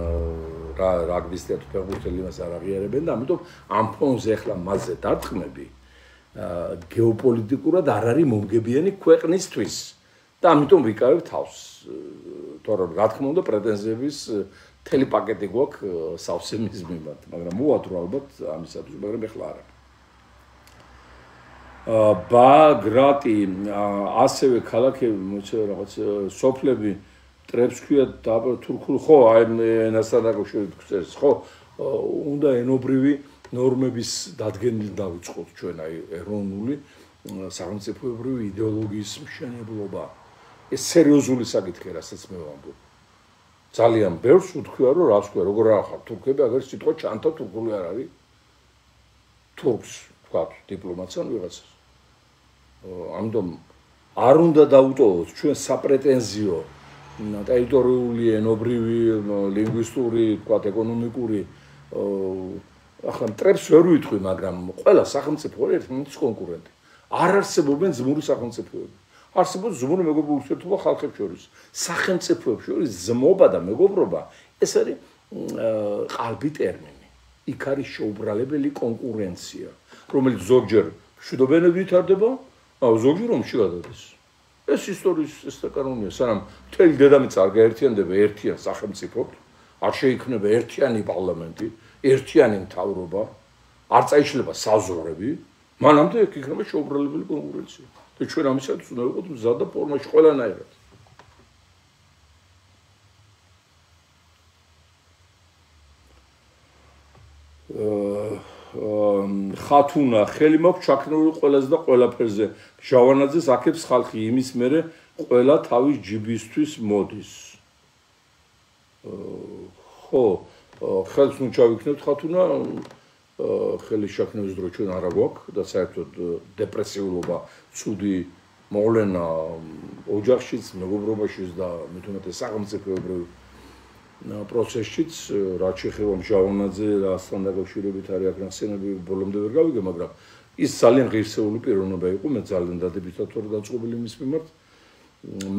რაგბის თეატრ ფეხბურთელი მას არ აღიარებენ და ამიტომ ამ ფონზე ახლა მასზე დარტყმები გეოპოლიტიკურად არ არის მომგებიანი ქვეყნისთვის და ამიტომ ვიკავებ თავს თორემ რა თქმა უნდა პრეტენზიების მთელი პაკეტი გვაქვს სავსე მის მიმართ მაგრამ მოატრო ალბათ ამისათვის მაგრამ ახლა არა ბაგრატი ასევე ქალაქები მოიცა რაღაც სოფლები ტრებს ქვია და თურქულ ხო აი ენასთან დაკავშირებით გწერს ხო უნდა ენობრივი ნორმების დადგენილი დავიწყოთ ჩვენ აი ეროვნული სახელმწიფოებრივი იდეოლოგიის მშენებლობა ეს სერიოზული საკითხია რასაც მე ვამბობ ძალიან ბევრს უთქვია რომ რას ქვია როგორ ახარ თურქები აგერ სიტყვა ჩანთა თურქული არ არის თურქს თქვა დიპლომატს ან ვიღაცას ამიტომ არ უნდა დაუტოვოთ ჩვენ საპრეტენზიო ტერიტორიული ენობრივი ლინგვისტური თქვა ეკონომიკური ახლა მტრებს ვერ ვიტყვი მაგრამ ყველა სახელმწიფო ერთმანეთის კონკურენტი არ არსებობენ ძმური სახელმწიფოები არსებობს ძმური მეგობრული ურთიერთობა ხალხებს შორის სახელმწიფოებს შორის ძმობა და მეგობრობა ეს არის ყალბი ტერმინი იქ არის შეუბრალებელი კონკურენცია რომელიც ზოგჯერ მშვიდობიანად ვითარდება ზოგჯერ ომში გადადის ეს ისტორიის ეს კანონია სანამ მთელი დედამიწა არ გაერთიანდება ერთიან სახელმწიფოდ არ შეიქმნება ერთიანი პარლამენტი ერთიანი მთავრობა არ წაიშლება საზღვრები მანამდე იქ იქნება შეუბრალებელი კონკურენცია და ჩვენ ამისათვის უნდა ვიყოთ მზად და ფორმაში ყველანაირად ხათუნა ხელი მაქვს ჩაქნეული ყველაზე და ყველაფერზე ჟავანაძეს აქებს ხალხი იმის მერე ყველა თავის ჯიბისთვის მოდის ხო ხელს ნუ ჩავიქნებთ ხათუნა ხელი შაქნების დრო ჩვენ არა გვაქვს და საერთოდ დეპრესიულობა ცუდი მოვლენა ოჯახშიც მეგობრობაშიც და მithumetes სახელმწიფოებრივ პროცესშიც რაც შეეხება ჟავანაძე რასთან დაკავშირებით არის აქ ნახსენები ბოლომდე ვერ გავიგე მაგრამ ის ძალიან ღირსეული პიროვნება იყო მე ძალიან დადებითად ვარ დაწყობილი მის მიმართ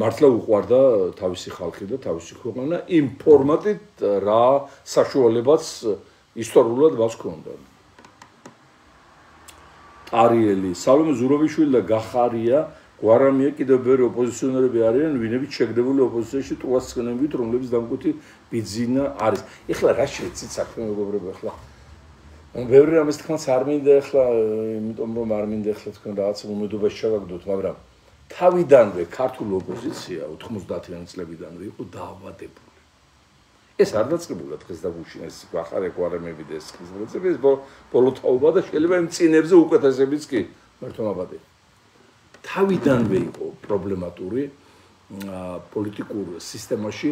მართლა უყვარდა თავისი ხალხი და თავისი ქვეყანა იმ ფორმატით რა საშუალებაც ისტორიულად მას ჰქონდა ტარიელი, სალომე ზურაბიშვილი და გახარია გვარამია კიდევ ბევრი ოპოზიციონერები არიან, ვინებით შეგდებული ოპოზიციაში ტყუას ცხენებით, რომლებიც დამკვეთი ბიძინა არის. ეხლა რა შეეცით საქმე მეგობრებო, ეხლა ბევრი რამეს თქვენს არ მინდა ეხლა, იმიტომ რომ არ მინდა ეხლა თქვენ რაღაც მომედობაში ჩავაგდოთ, მაგრამ თავიდანვე ქართული ოპოზიცია 90-იანი წლებიდანვე იყო დაავადებული. ეს არ დაწყებულა დღეს და გუშინ ეს გახარე გვარამები და ეს ხიზრეცები ეს ბოლო თაობა და შეიძლება იმ წინებზე უკეთესებიც კი მართლმაბადე. თავიდანვე იყო პრობლემატური პოლიტიკურ სისტემაში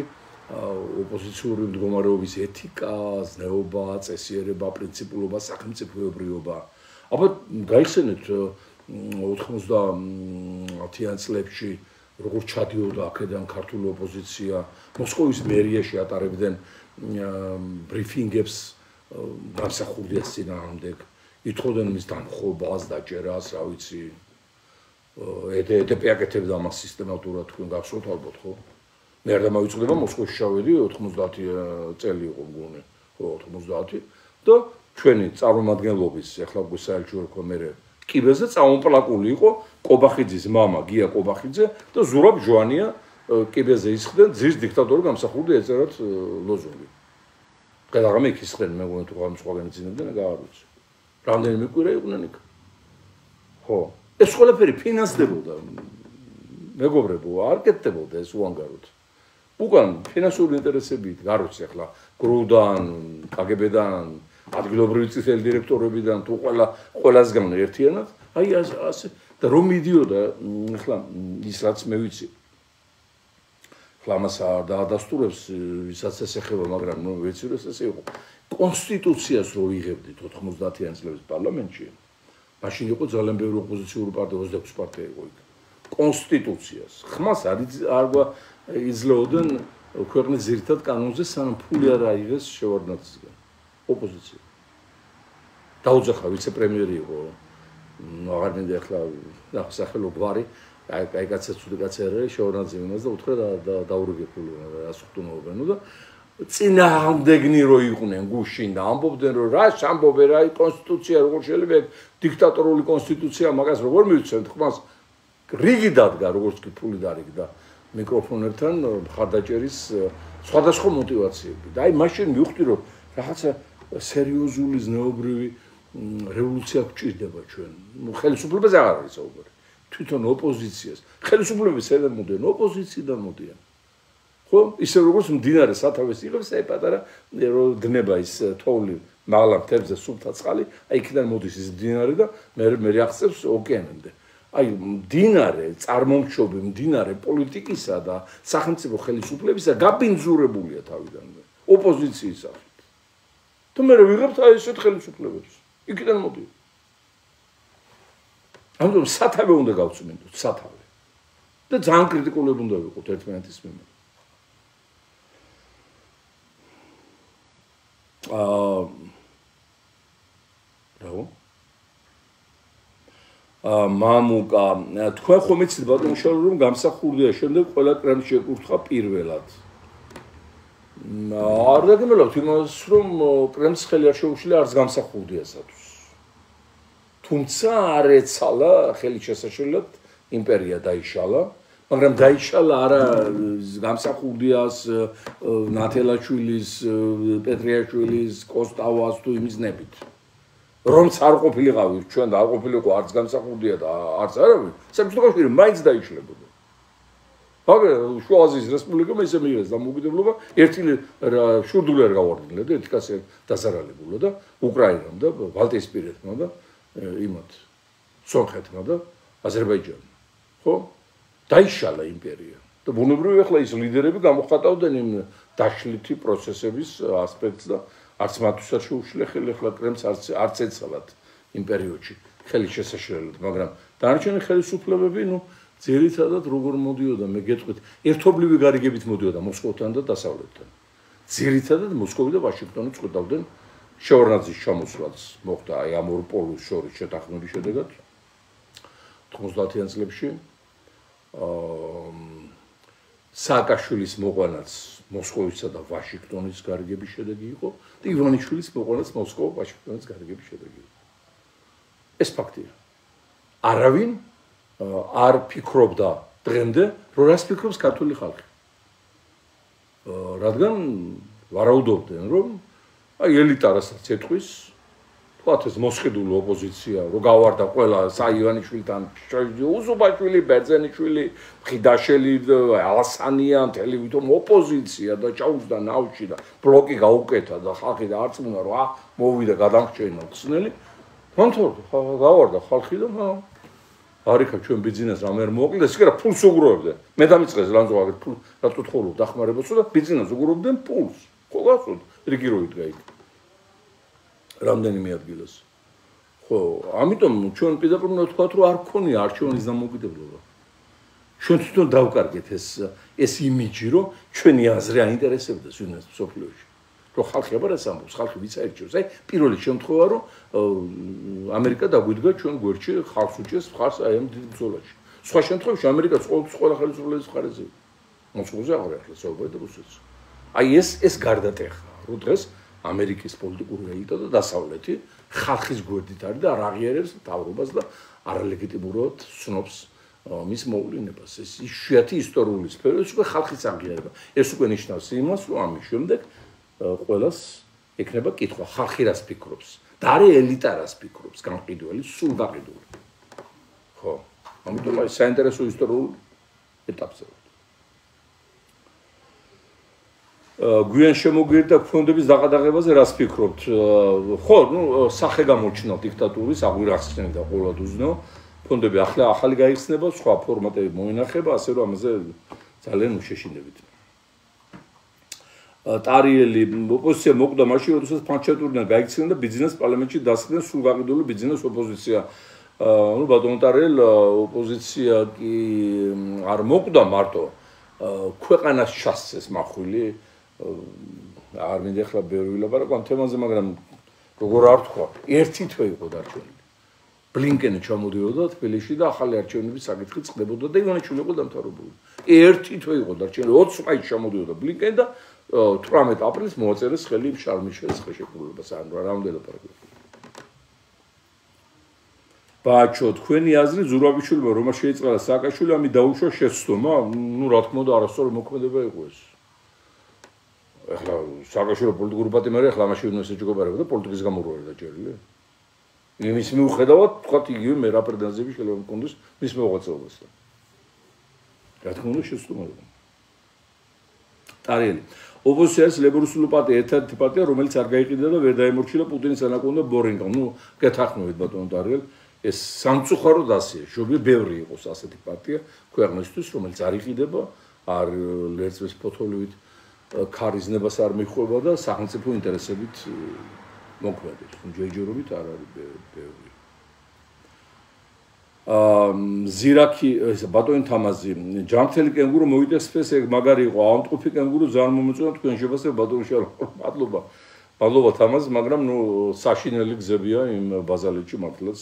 ოპოზიციური მდგომარეობის ეთიკა, ზნეობა, წესიერება, პრინციპულობა, სახელმწიფოებრიობა. აბა გაიხსენეთ 90-იან წლებში როგორ ჩადიოდა აქედან ქართული ოპოზიცია, მოსკოვის მერიაში ატარებდნენ ბრიფინგებს გამსახურდიას წინააღმდეგ, ითხოვდნენ მის დამხობას, დაჭერას, რა ვიცი. ედპი აკეთებდა ამას სისტემატურად, თქვენ გახსოვთ ალბათ, ხო? მე არ დამავიწყდება მოსკოვში ჩავედი 90 წელი იყო მგონი, ხო 90 და ჩვენი წარმომადგენლობის ახლა უკვე საელჩო რქო მე კიბეზე წამოპლაკული იყო კობახიძის მამა გია კობახიძე და ზურაბ ჯვანია კიბეზე ისხდნენ ძირს დიქტატორი გამსახურდა ეწერათ ლოზუნგი. გადაღამე იქ ისხდნენ მე მგონი თუ გამსხვავენ ძინებდნენ აღარ ვიცი. რამდენიმე კვირა იყვნენ იქ. ხო, ეს ყველაფერი ფინანსდებოდა. მეგობრებო, არ კეთდებოდა ეს უანგაროდ. უკან ფინანსური ინტერესებით, არ ვიცი ახლა გრუდან, კგბ-დან, ადგილობრივი წითელი დირექტორებიდან თუ ყველასგან ერთიანად, აი ასე და რომ მიდიოდა ახლა ის რაც მე ვიცი. ახლა მას არ დაადასტურებს ვისაც ეს ეხება, მაგრამ ნუ ვიცი რომ ეს იყო. კონსტიტუციას რო იღებდით 90-იან წლების პარლამენტში, მაშინ იყო ძალიან ბევრი ოპოზიციური პარტია, 26 პარტია იყო იქ. კონსტიტუციას. ხმას არ იძლეოდნენ ქვეყნის ძირითად კანონზე, სანამ ფული არ აიღეს შევარდნაძისგან. ოპოზიცია. დაუძახა ვიცე-პრემიერი იყო. აღარ მინდა ახლა სახელო გვარი, აი კაცი ცუდი კაცი არ არის, შევარდნაძე იმას და უთხრა დაურიგებული ასუხტუნოობენ და წინააღმდეგნი რო იყვნენ გუშინ და ამბობდნენ რომ რა ამბობე რა კონსტიტუცია როგორ შეიძლება დიქტატორული კონსტიტუცია მაგას როგორ მივცემთ ხმას რიგი დადგა როგორც კი ფული დარიგდა მიკროფონერთან მხარდაჭერის სხვადასხვა мотиваციები და აი მაშინ მივხვდი რომ რაღაცა სერიოზული ზნეობრივი რევოლუცია გვჭირდება ჩვენ ხელისუფლებაზე აღარ არის საუბარი თვითონ ოპოზიციას ხელისუფლების საერთოდ მოდიან ოპოზიციიდან მოდიან ხო ისე როგორც მდინარე სათავეს იღებს აი პატარა რომ დნება ის თოვლი მაღლა მთებზე სუფთა წყალი აი იქიდან მოდის ის მდინარე და მე აღწევს ოკეანემდე აი მდინარე წარმომჩობი მდინარე პოლიტიკისა და სახელმწიფო ხელისუფლებისა გაბინძურებულია თავიდანვე ოპოზიციის სახით თუ მე ვიღებთ აი ესეთ ხელისუფლებებს იქიდან მოდი ამიტომ სათავე უნდა გავწმინდოთ სათავე და ძალიან კრიტიკულები უნდა ვიყოთ ერთმანეთის მიმართ მამუკა თქვენ ხომ იცით ბატონო შალო რომ გამსახურდია შემდეგ ყველა კრემს შეკურთხა პირველად არ დაგემელავთ იმას რომ კრემს ხელი არ შეუშლია არც გამსახურდიასათვის თუმცა არ ეცალა ხელი შესაშლელად იმპერია დაიშალა მაგრამ დაიშალა არა გამსახურდიას ნათელაშვილის პეტრიაშვილის კოსტავას თუ იმის ნებით რომც არ ყოფილიყავი ჩვენ და არ ყოფილიყო არც გამსახურდია და არც არავინ საბჭოთა კავშირი მაინც დაიშლებოდა მაგრამ შუა აზიის რესპუბლიკამ ისე მიიღეს დამოუკიდებლობა ერთი შურდული არ გავარდნილა და ერთი კაცი დასარალებულა და უკრაინამ და ბალტიისპირეთმა და იმათ სომხეთმა და აზერბაიჯანმა ხო დაიშალა იმპერია და ბუნებრივია ახლა ის ლიდერები გამოხატავდნენ იმ დაშლითი პროცესების ასპექტს და არც მათთვის არ შეუშლია ხელი ახლა კრემს არც ეცალათ იმ პერიოდში ხელი შესაშლელად მაგრამ დანარჩენი ხელისუფლებები ნუ ძირითადად როგორ მოდიოდა მე გეტყვით ერთობლივი გარიგებით მოდიოდა მოსკოვთან და დასავლეთთან ძირითადად მოსკოვი და ვაშინგტონი წყვეტავდნენ შევარდნაძის ჩამოსვლაც მოხდა აი ამ ორ პოლუს შორის შეთანხმების შედეგად 90-იან წლებში სააკაშვილის მოყვანაც მოსკოვისა და ვაშინგტონის გარიგების შედეგი იყო და ივანიშვილის მოყვანაც მოსკოვ-ვაშინგტონის გარიგების შედეგი იყო ეს ფაქტია არავინ არ ფიქრობდა დღემდე, რომ რას ფიქრობს ქართული ხალხი. რადგან ვარაუდობდნენ, რომ აი ელიტა რასაც ეთქვის, თქვათ ეს მოსყიდული ოპოზიცია, რომ გავარდა ყველა საივანიშვილთან, უზუბაშვილი, ბერძენიშვილი, ხიდაშელი, ალასანია, მთელი ვითომ ოპოზიცია და ჩაუჯდა ნავში და ბლოკი გაუკეთა და ხალხი და არც უნდა რომ მოვიდა გადამრჩენა ხსნელი. მანთორ გავარდა ხალხი და არიქა ჩვენ ბიზნეს რამე არ მოაკლდეს, ისე რა ფულს უგროვებდნენ. მე დამიწყეს ლანძოაგეთ ფულ რატო თხოვლობ დახმარებასო და ბიზნეს უგროვებდნენ ფულს. ხო გასულ რიგი რო იდგა იქ. რამდენიმე ადგილას. ხო, ამიტომ ჩვენ პირდაპირ უნდა ვთქვათ, რომ არ გქონია არჩევანის დამოუკიდებლობა. ჩვენ თვითონ დავკარგეთ ეს იმიჯი, რომ ჩვენი აზრი აინტერესებდეს ვინმეს სოფლიოში. რომ ხალხი აბა რას ამბობს, ხალხი ვიც აირჩევს. აი, პირველი შემთხვევა, რომ ამერიკა დაგვიდგა ჩვენ გვერდში, ხალხს უჭერს მხარს აი ამ დიდ ბრძოლაში. სხვა შემთხვევაში ამერიკაც ყველა ხელისუფლების მხარეზე. მოსკოვზე აღარ ახლა საუბარი და რუსეთს. აი ეს გარდატეხა, რომ დღეს ამერიკის პოლიტიკური ელიტა და დასავლეთი ხალხის გვერდით არის და არ აღიარებს მთავრობას და არალეგიტიმურად ცნობს მის მოვლენებას. ეს იშვიათი ისტორიული სფერო, ეს უკვე ხალხის აღიარება. ეს უკვე ნიშნავს იმას, რომ ამის შემდეგ ყველას ეკნება კითხვა, ხალხი რას ფიქრობს და არა ელიტა რას ფიქრობს, განყიდველი, სულ გაყიდული. ხო, ამიტომ აი საინტერესო ისტორიულ ეტაპზე. გვიან შემოგვიერთდა ფონდების დაყადაღებაზე რას ფიქრობთ? ხო, სახე გამოჩნდა დიქტატურის, აღვირახსნებდა ყოველად უზნო. ფონდები ახალი გაიხსნება, სხვა ფორმატები მოინახება, ასე რომ ამაზე ძალიან უშეშინებით. ტარიელი ოპოზიცია მოკვდა მაშინ, როდესაც ფანჩატურიდან გაიქცნენ და ბიზნეს პარლამენტში დასხდნენ სულ გაყიდული ბიზნეს ოპოზიცია. ბატონ ტარიელ ოპოზიცია კი არ მოკვდა მარტო, ქვეყანას ჩასცეს მახვილი. არ მინდა ახლა ბევრი ვილაპარაკო ამ თემაზე, მაგრამ როგორ არ თქვა, ერთი თვე იყო დარჩენილი. ბლინკენი ჩამოდიოდა თბილისში და ახალი არჩევნების საკითხი წყდებოდა და ივანიშვილი იყო დამთავრებული. ერთი თვე იყო დარჩენილი, 20 მაისს ჩამოდიოდა ბლინკენი და 18 აპრილს მოაწერეს ხელი შარმიშელის ხელშეკრულებას, ან რამდენი ლაპარაკია. ბაჩო, თქვენი აზრი ზურაბიშვილმა რომ შეიწყალა სააკაშვილი, ამი დაუშვა შეცდომა, რა თქმა უნდა, არასწორი მოქმედება იყო ეს. ახლა სააკაშვილი პოლიტიკური პატიმარი, ახლა მაშინ უნდა შეჯგობარება და პოლიტიკის გამორვარი დაჭერილი. იმის მიუხედავად, თქვათ იგივე მე რა პრეტენზიები შეიძლება მქონდეს მის მოღვაწეობასთან. რა თქმა უნდა, შეცდომა იყო. ტარიელი. ოპოზიციას ლეიბორისტული პარტია ერთ-ერთი პარტია, რომელიც არ გაიყიდა და ვერ დაემორჩილა პუტინის ანაკონდა ბორინგა. გეთახმებით ბატონო ტარიელ, ეს სამწუხაროდ ასეა. შობია ბევრი იყოს ასეთი პარტია ქვეყნისთვის, რომელიც არ იყიდება, არ ლერწმის ფოთოლივით ქარიზნებას არ მიხვება და სახელმწიფო ინტერესებით მოქმედებს. ჯერჯერობით არ არის ბევრი. ზირაკი ბატონი თამაზი, ჯამთელი კენგურო მოიტეს ფეს, ეგ მაგარი იყო, ამტყუფი კენგურო ძალიან მომეწონა თქვენ შევასე ბატონი მადლობა. მადლობა თამაზ, მაგრამ საშინელი გზებია იმ ბაზალეთში მართლაც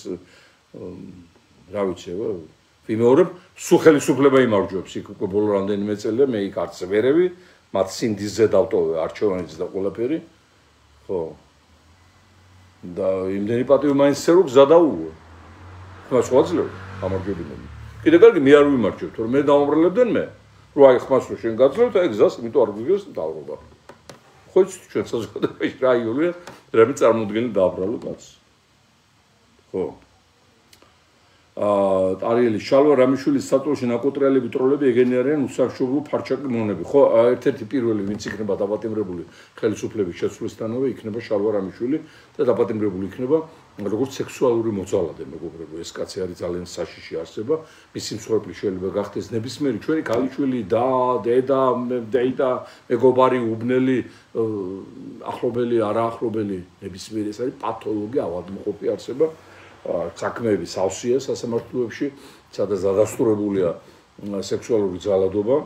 რა ვიცი, ვიმეორებ, სულ ხელისუფლება იმარჯვებს, იქ უკვე ბოლო რამდენიმე წელია მე იქ არც ვერევი, მათ სინდისზე დავტოვე არჩევანიც და ყველაფერი. ხო. და იმდენი პატივი მაინც რო გზა დაუვო. ხმას ვაძლევ, გამარჯვებინა. კიდე კარგი მე არ ვიმარჯვებ, თორე მე დაუმრელებდნენ მე. რო აი ხმას რო შენ გაძლევ და ეგ გზას იმიტომ არ გვიგეს დავრობა. ხო იცით ჩვენ საზოგადოებაში რა იულია, რამე წარმოუდგენელი დააბრალო კაცს. ხო. ტარიელი შალვა რამიშვილის საწოლში ნაკოტრიალები ტროლები ეგენი არიან უსახშობლო ფარჩაკი მონები. ხო, ერთ-ერთი პირველი ვინც იქნება დაპატიმრებული ხელისუფლების შეცვლისთანავე იქნება შალვა რამიშვილი და დაპატიმრებული იქნება როგორც სექსუალური მოძალადე, მეგობრებო, ეს კაცი არის ძალიან საშიში არსება. მისი მსხვერპლი შეიძლება გახდეს ნებისმიერი ჩვენი ქალიშვილი და დედა, დეიტა, მეგობარი, უბნელი, ახლობელი, არაახლობელი, ნებისმიერი ეს არის პათოლოგი, ავადმყოფი არსება. საქმეები სავსეა სასამართლოებში, სადაც დადასტურებულია სექსუალური ძალადობა.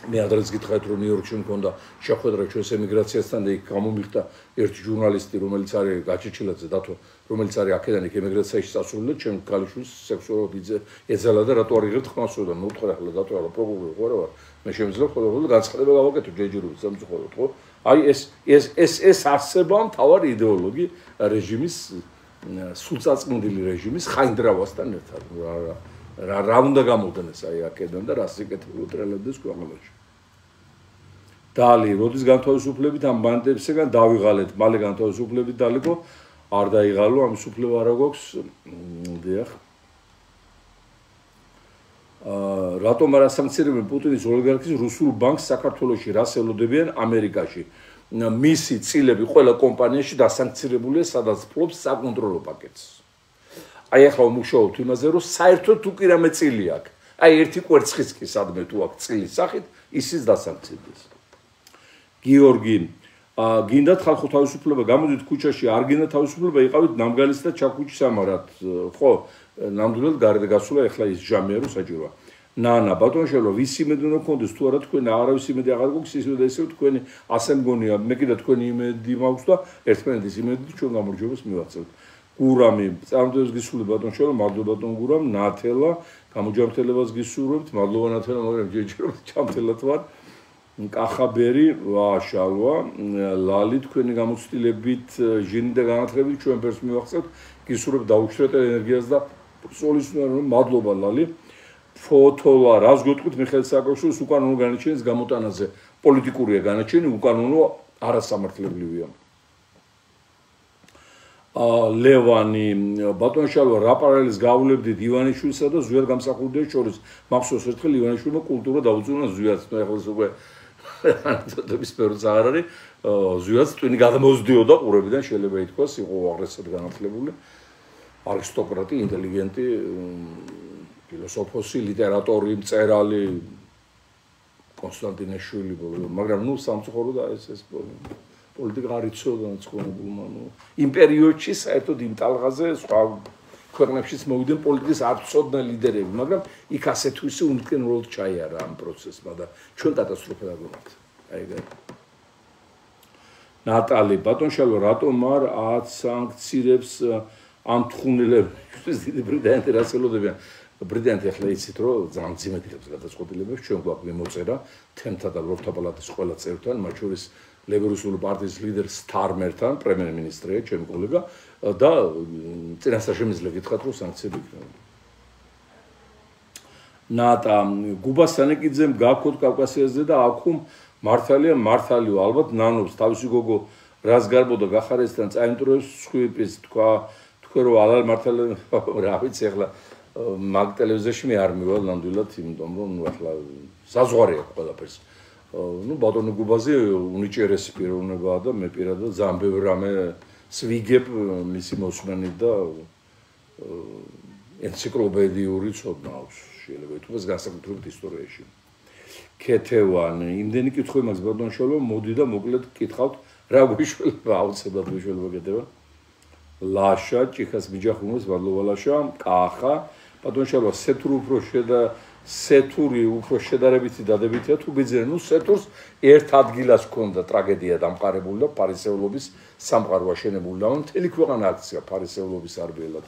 მე ადრეც გითხარით, რომ ნიუ-იორკში მქონდა შეხვედრა ჩვენს ემიგრაციასთან და იქ გამომიხდა ერთი ჟურნალისტი, რომელიც არის გაჩეჩილაძე დათო, რომელიც არის აქედან იქ ემიგრაციაში წასული და ჩემ ქალიშვილს სექსუალურად ეძალა და რატო არ იღებთ ხმას და მოვთხრა ახლა დათო არა პროკურორი ხო არა ვარ. მე შემიძლია ხოლმე განცხადება გავაკეთო ჯერჯერობით სამწუხაროდ ხო? აი ეს არსება მთავარი იდეოლოგი რეჟიმის სულწაწმუნდილი რეჟიმის ხაინდრავასთან ერთად. რა უნდა გამოდნეს აი აქედან და რა სიკეთილო უტრელებდეს ქვეყანაში. დალი, როდის განთავისუფლებით ამ ბანდებისგან დავიღალეთ, მალე განთავისუფლებით დალიკო, არ დაიღალო, ამის უფლება არ აქვს. დიახ. რატომ არ ასანქცირებენ პუტინის ოლიგარქის რუსულ ბანკს საქართველოში, რას ელოდებიან ამერიკაში? მისი წილები ყველა კომპანიაში დასანქცირებულია, სადაც ფლობს საკონტროლო პაკეტს. აი ახლა ვმუშაობთ იმაზე, რომ საერთოდ თუ კი რამე წილი აქვს, აი ერთი კვერცხიც კი სადმე თუ აქვს წილის სახით, ისიც დასანქცირდეს. გიორგი, გინდათ ხალხო თავისუფლება, გამოდით ქუჩაში, არ გინდა თავისუფლება, იყავით ნამგალის და ჩაქუჩის ამარად, ხო, ნამდვილად გარეთ გასულა, ახლა ის ჟამია რომ საჭიროა. ნანა, ბატონშალო, ვის იმედი უნდა გქონდეს, თუ არა თქვენ არავის იმედი აღარ გვაქვს, ისე და ისე თქვენი ასე მგონია, მე კიდე თქვენი იმედი მაქვს და ერთმანეთის იმედით ჩვენ გამარჯვებას მივაღწევთ. გურამი, წარმატებას გისურვებთ ბატონშალო, მადლობა ბატონ გურამ, ნათელა, გამოჯანმრთელებას გისურვებთ, მადლობა ნათელა, მაგრამ ჯერჯერობით ჩამთელად ვარ. კახაბერი, ვაშალვა, ლალი თქვენი გამოცდილებით, ჟინი და განათლებით ჩვენ ფერს მივაღწევთ, გისურვებთ დაუშვათ ენერგიას და სოლისუნარno, მადლობა ლალი. ფოტოლა, რას გეტყვით მიხეილ სააკაშვილის უკანონო განაჩენის გამოტანაზე? პოლიტიკურია განაჩენი, უკანონო არასამართლებრივია. ლევანი, ბატონშალვა, რა პარალელს გავულებდით ივანიშვილსა და ზვიად გამსახურდიას შორის? მახსოვს ერთხელ ივანიშვილმა კულტურა დაუწუნა ზვიადს, ნუ ახლა უკვე ანტოტების პერიოდს აღარ არის, ზვიადს ტვინი გადამოსდიოდა ყურებიდან, შეიძლება ითქვას, იყო აღრესად განათლებული, არისტოკრატი, ინტელიგენტი, ფილოსოფოსი, ლიტერატორი, მწერალი, კონსტანტინეშვილი, მაგრამ ნუ სამწუხარო და ეს პოლიტიკა არ იცოდა განწყობილმა, ნუ იმ პერიოდში საერთოდ იმ ტალღაზე სხვა ქვეყნებშიც მოვიდნენ პოლიტიკის არ ცოდნა ლიდერები, მაგრამ იქ ასე თუ ისე უმკენროდ ჩაიარა ამ პროცესმა და ჩვენ კატასტროფა დაგვიმართ. აი ეგ. ნატალი, ბატონშალო, რატომ არ აცანქცირებს ამ თხოვნილებისთვის დიდი ბრიტანეთი რას ელოდებიან? ბრიტანეთი ახლა იცით რომ ძალიან ძიმედილებს გადაწყვეტილებებს ჩვენ გვაქვს მიმოწერა თემთა და ლორდთა პალატის ყველა წევრთან, მათ შორის ლეიბორისტული პარტიის ლიდერ სტარმერთან, პრემიერ-მინისტრია, ჩემი კოლეგა და წინასწარ შემიძლია გითხრათ რომ სანქციები იქნება. ნატა, გუბა სანეკიძემ გაქოთ კავკასიაზე და აქვთ მართალია მართალიო, ალბათ ნანობს თავისი გოგო რას გარბოდა გახარესთან წაიმტროს სხვიპის თქვა თქვენ რომ ალალ მართალია რა ვიცი ახლა მაგ ტელევიზიაში მე არ მივალ ნამდვილად, იმიტომ რომ ნუ ახლა საზღვარი აქვს ყველაფერს. ნუ ბატონო გუბაზე უნიჭიერესი პიროვნებაა და მე პირადად ძალიან ბევრ რამე სვიგებ მისი მოსმენით და ენციკლოპედიური ცოდნა აქვს შეიძლება ითქვას განსაკუთრებით ისტორიაში. ქეთევან, იმდენი კითხვები მაქვს ბატონშალო, მოდი და მოკლედ კითხავთ რა გვიშველება, აუცილებლად გვიშველება ქეთევან. ლაშა, ჭიხას მიჯახუნოს, მადლობა ლაშა, კახა, ბატონშალო, სეთური უფრო შედარებითი დადებითია თუ ბიძენ, ნუ სეთურს ერთ ადგილას ჰქონდა ტრაგედია დამყარებული და ფარისევლობის სამყარო აშენებული და მთელი ქვეყანა აქცია ფარისევლობის არბიელად.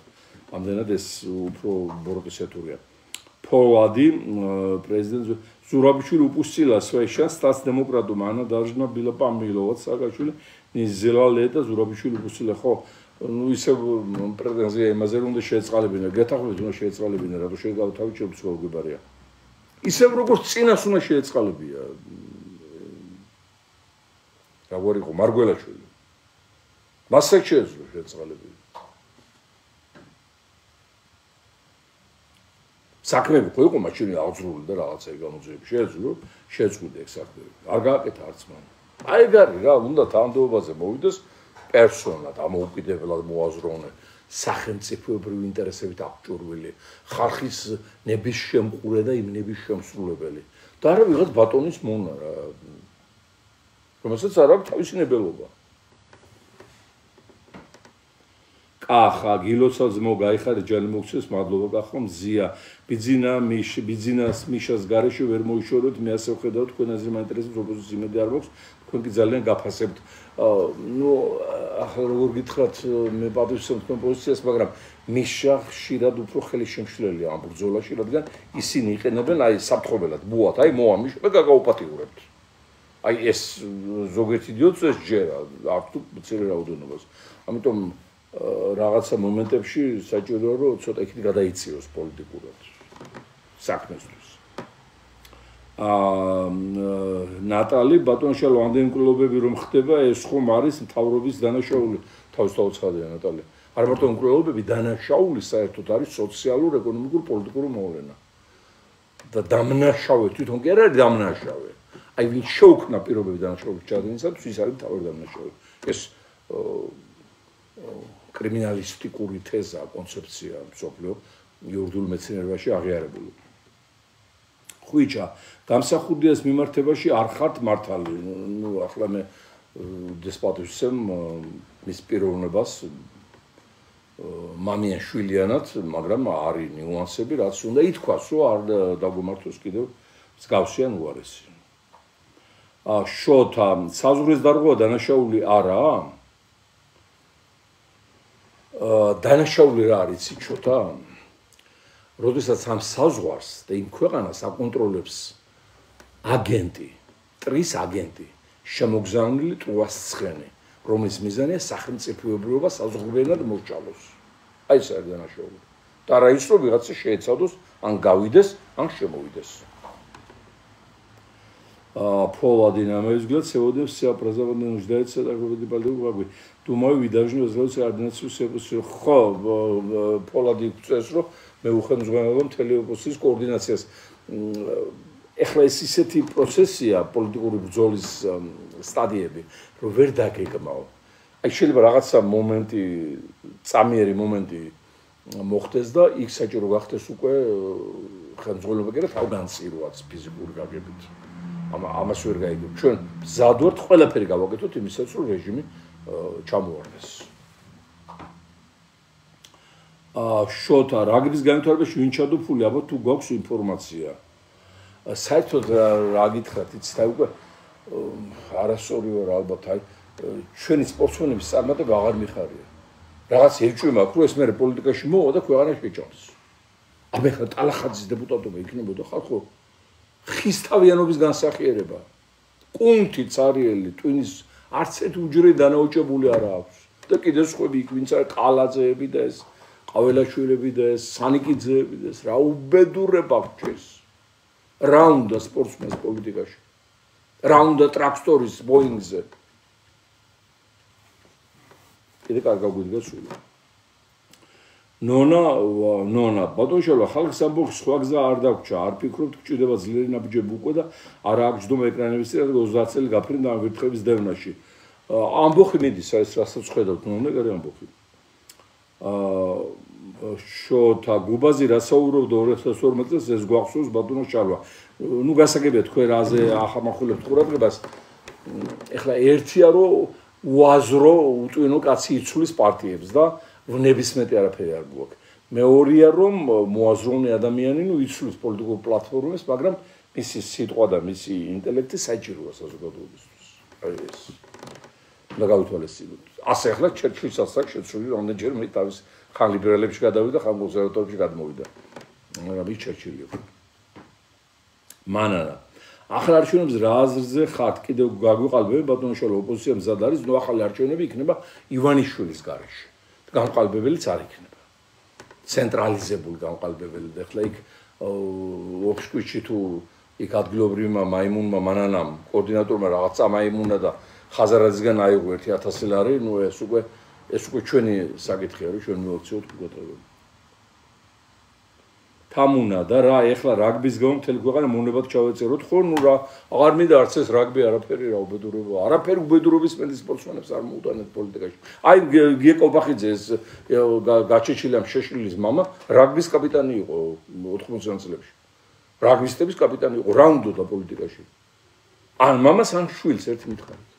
ამდენად ეს უფრო ბოროტი სეთურია. Poladi, prezident Zurabichvili upustila svoje šans, tas demokratom, Ana Dažna bila Pamilovac, Saakashvili, Zelale და Zurabichvili upustila, ხო, ну ისე პრეტენზია იმაზე რომ უნდა შეეწყალებინა, გეთახმებით უნდა შეეწყალებინა, რატო შეგავთავით შეგვიბარია. ისევ როგორც წინას უნდა შეეწყალებია. როგორ იყო მარგველაშვილი. მასე შეეძლო შეეწყალებინა. საქმეები ხო იყო მაშინ აღძრული და რაღაცები გამოძიები შეეძლო, შეწყვიტე ეგ საქმეები. არ გააკეთა არც მან. აი გარი რა, უნდა თანამდებობაზე მოვიდეს პერსონად, ამოუკიდებლად მოაზროვნე, სახელმწიფოებრივი ინტერესებით აღჭურვილი, ხალხის ნების შემყურე და იმ ნების შემსრულებელი. და არა ვიღაც ბატონის მონა რა. რომელსაც არ აქვს თავისი ნებელობა. კახა, გილოცავ ძმო, გაიხარე ჯალი მოგცეს, მადლობა კახა, მზია. ბიძინას მიშას გარეშე ვერ მოიშოროთ, მე ასე ვხედავ, თქვენ აზრი მაინტერესებს, ოპოზიციის იმედი არ მაქვს, თქვენ კი ძალიან გაფასებთ. ნუ ახლა როგორ გითხრათ, მე პატივისცემ თქვენ პოზიციას, მაგრამ მიშა ხშირად უფრო ხელი შემშლელია ამ ბრძოლაში, რადგან ისინი იყენებენ აი საფრთხობელად, ბუათ, აი მოა მიშა და გაგაუპატიურებთ. აი ეს ზოგიერთ იდიოტს ეს ჯერა, არ თუ მცირე რაოდენობას. ამიტომ რაღაცა მომენტებში საჭიროა რომ ცოტა იქით გადაიწიოს პოლიტიკურად საქმესთვის. ნატალი ბატონშალო ამდენი მკვლელობები რომ ხდება ეს ხომ არის მთავრობის დანაშაული თავისთავად ცხადია ნატალი. არ მარტო მკვლელობები დანაშაული საერთოდ არის სოციალურ ეკონომიკურ პოლიტიკური მოვლენა. და დამნაშავე თვითონ კი არ არის დამნაშავე. აი ვინ შეუქმნა პირობები დანაშაულების ჩადენისათვის ის არის მთავარი დამნაშავე. ეს კრიმინალისტიკური თეზა, კონცეფცია მსოფლიო იურიდიულ მეცნიერებაში აღიარებული. ხუიჩა, გამსახურდიას მიმართებაში არ ხართ მართალი. ნუ ახლა მე დესპოტის ვსემ მის პიროვნებას მამიან შვილიანად, მაგრამ არის ნიუანსები, რაც უნდა ითქვას, რომ არ დაგვემართოს კიდევ მსგავსიან უარესი. შოთა, საზღვრის დარღვევა დანაშაული არაა? დანაშაული რა არის იცი შოთა? როდესაც ამ საზღვარს და იმ ქვეყანას აკონტროლებს აგენტი, ტრის აგენტი, შემოგზავნილი ტრუას ცხენი, რომლის მიზანია სახელმწიფოებრიობა საზღვარგარეთ მოჭალოს. აი ეს არის დანაშაული. და რა ის რომ ვიღაცა შეეცადოს, ან გავიდეს, ან შემოვიდეს. Полади намез взгляд сегодня вся образование нуждается в такой поддержке. Думаю, вы должны сделать координацию все. Полади цесро, мы уходим с вами телеопосис координациас. Ეხლა ეს ისეთი პროცესია პოლიტიკური ბრძოლის სტადიები, რომ ვერ დაგეგმაო. აი შეიძლება რაღაცა მომენტი, წამიერი მომენტი მოხდეს და იქ საჭირო გახდეს უკვე ხელმძღვანელობა კიდე თავგანწირვაც ფიზიკური გაგებით. ამას ვერ გაიგებ. ჩვენ მზად ვართ ყველაფერი გავაკეთოთ იმისაც, რომ რეჟიმი ჩამოარდეს. შოთა, რაგბის განვითარებაში ვინ ჩადოფული, აბა თუ გვაქვს ინფორმაცია. საერთოდ რა გითხრათ, იცით, აი უკვე არასწორი ვარ ალბათ, აი ჩვენი სპორტსმენების წარმატება აღარ მიხარია. რაღაც ეჭვი მაქვს, რომ ეს მე პოლიტიკაში მოვა და ქვეყანა შეჭამს. აბა ხა ტალახაძის დეპუტატობა იქნებოდა ხალხო ხისთავიანობის განსახიერება. კუნთი цаრიელი ტვინის არც ერთ უჯრე დანაოჭებული არ აქვს. და კიდე სხვები იქ ვინც არის ყალაძეები და ეს ყაველაშვილები და ეს სანიკიძეები და ეს რა უბედურება გჭირს. რა უნდა სპორტსმენს პოლიტიკაში? რა უნდა ტრაქტორის ბოინგზე? კიდე კარგად გვიდგა სული. ნონა, ბატონშალო, ხალხს ამბობს სხვა გზა არ დაგვრჩა, არ ფიქრობთ გჭირდება ძლიერი ნაბიჯები უკვე და არა აქვს ჯდომა ეკრანების წინ, რადგან 30 წელი გაფრინდა ამ ვირთხების დევნაში. ამბოხი მიდის, ეს რასაც ხედავთ, ნონა, კარი ამბოხი. შოთა, გუბაზი რასაუბრობდა 2012 წელს ეს გვახსოვს ბატონო შალვა. ნუ გასაგებია თქვენ რაზე ახამახვილებთ ყურადღებას. ეხლა ერთია რომ უაზრო უტვინო კაცი იცვლის პარტიებს და ნებისმეტი არაფერი არ გვაქვს. მეორეა რომ მოაზროვნე ადამიანი ნუ იცვლის პოლიტიკურ პლატფორმებს, მაგრამ მისი სიტყვა და მისი ინტელექტი საჭიროა საზოგადოებისთვის. აი ეს. და გავითვალისწინოთ. ასე ახლა ჩერჩილსაც აქვს შეცვლილი რამდენჯერ მე თავის ხან ლიბერალებში გადავიდა, ხან კონსერვატორებში გადმოვიდა. მაგრამ ის ჩერჩილია. მანანა. ახლა არჩევნებს რა აზრზე ხართ? კიდევ გაგვიყალბები ბატონიშვილო ოპოზიცია მზად არის, ნუ ახალი არჩევნები იქნება ივანიშვილის გარეშე. გამყალბებელიც არ იქნება. ცენტრალიზებული გამყალბებელი და ახლა იქ ოქშკვიჩი თუ იქ ადგილობრივმა მაიმუნმა მანანამ კოორდინატორმა რაღაცა მაიმუნა და ხაზარაძისგან აიღო 1000 ლარი, ნუ ეს უკვე ჩვენი საკითხია, რომ ჩვენ მივაქციოთ გუგოტრებები. თამუნა და რა ეხლა რაგბის გამო მთელი ქვეყანა მონებად ჩავეწეროთ, ხო, ნუ რა აღარ მინდა არც ეს რაგბი არაფერი რა უბედურება. არაფერი უბედურობის მენდის სპორტსმენებს არ მოუტანეთ პოლიტიკაში. აი გიეკობახიძე ეს გაჩეჩილამ შეშლილის მამა რაგბის კაპიტანი იყო 80-იან წლებში. რაგბისტების კაპიტანი იყო, რა უნდა პოლიტიკაში. ან მამას ან შვილს ერთი მითხარით.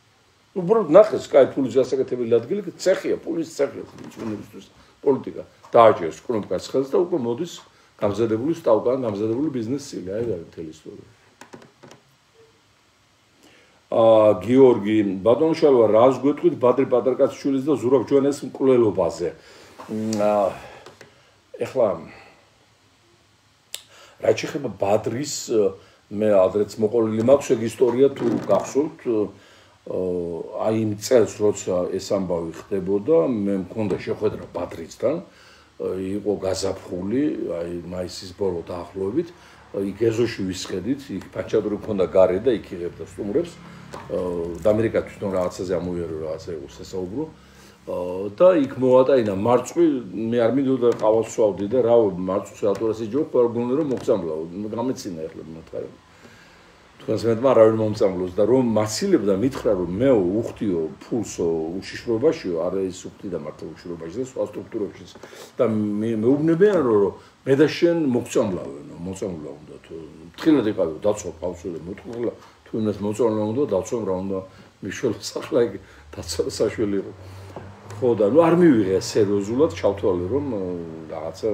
უბრალოდ ნახეს, კაი ფულის გასაკეთებელი ადგილი, ცეხია, ფულის ცეხია, წვენებისთვის პოლიტიკა. დააჭერს კრომკაც ხელს და უკვე მოდის გამზადებული სტავკან, გამზადებული ბიზნესილი, აი რა მთელი ისტორია. გიორგი, ბატონშალვა, რას გვეთქვით ბადრი პატარკაციშვილის და ზურაბ ჯვანეს მკვლელობაზე? ეხლა რა შეიძლება ბადრის მე ადრეც მოყოლილი მაქვს ეგ ისტორია თუ გახსოვთ აი იმ წელს როცა ეს ამბავი ხდებოდა მე მქონდა შეხვედრა ბადრისთან იყო გაზაფხული აი მაისის ბოლო დაახლოებით იქ ეზოში ვისხედით იქ პანჩადური მქონდა გარე და იქ იღებდა სტუმრებს და ამერიკა თვითონ რაღაცაზე ამოიერო რაღაცა იყო სასაუბრო და იქ მოვატაინა მარწყვი მე არ მინდოდა ყავას ვსვავდი და რა მარწყვს რატო ასე ჯობ არ გონდა რომ მოგწამლაო გამეცინა ახლა მომთხარ თქვენს მეტმა არავინ მომწამლოს და რომ მასილებდა მითხრა რომ მე უხდიო ფულსო უშიშრობაშიო არა ის უხდიდა მართლა უშიშრობაში და სხვა სტრუქტურებშიც და მეუბნებიან რომ მე და შენ მოგწამლავენო მოწამლა უნდა თუ თხილად იყავი დაცვა ყავსული მოთხოვლა თუ იმას მოწამლა უნდა დაცვა რა უნდა მიშველოს ახლა იქ დაცვა საშველი იყო ხო და ნუ არ მივიღე სერიოზულად ჩავთვალე რომ რაღაცა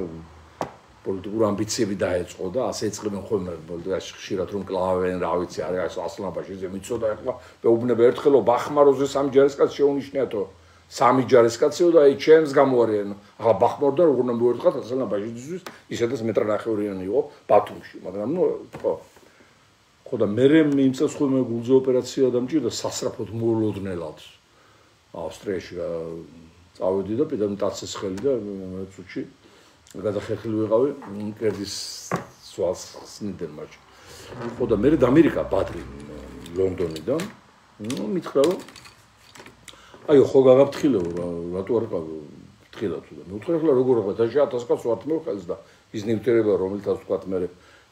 პოლიტიკური ამბიციები დაეწყო და ასე ეწყებენ ხოლმე პოლიტიკაში ხშირად რომ კლავენ რა ვიცი არის ასლამბაში ზე მიცოდა ახლა მეუბნება ერთხელო ბახმაროზე სამი ჯარისკაცი შეუნიშნიათო სამი ჯარისკაციო და აი ჩემს გამოარიან ახლა ბახმაროდან როგორ უნდა მოერთხათ ასლამბაშისთვის ისედაც მეტრ-ნახევრიანი იყო ბათუმში მაგრამ ნუ ხო და მე იმ წელს ხოლმე გულზე ოპერაცია დამჭირდა სასწრაფოდ მოულოდნელად ავსტრიაში წავედი და პირდაპირ ტაცის ხელი და მეცუჩი გადახერხილი ვიყავი კერდის სვალს სნიდენ მაჩ. ხო და მე ამერიკა ბადრი ლონდონიდან ნუ მითხრა რომ აიო ხო გაგაფრთხილეო რატო არ ყავ ფრთხილა თუ და მე ვთქვა ახლა როგორ ვიყავ და 1000 კაცს ვართ მოხელს და ის ნივთიერება რომელთაც ვთქვა მე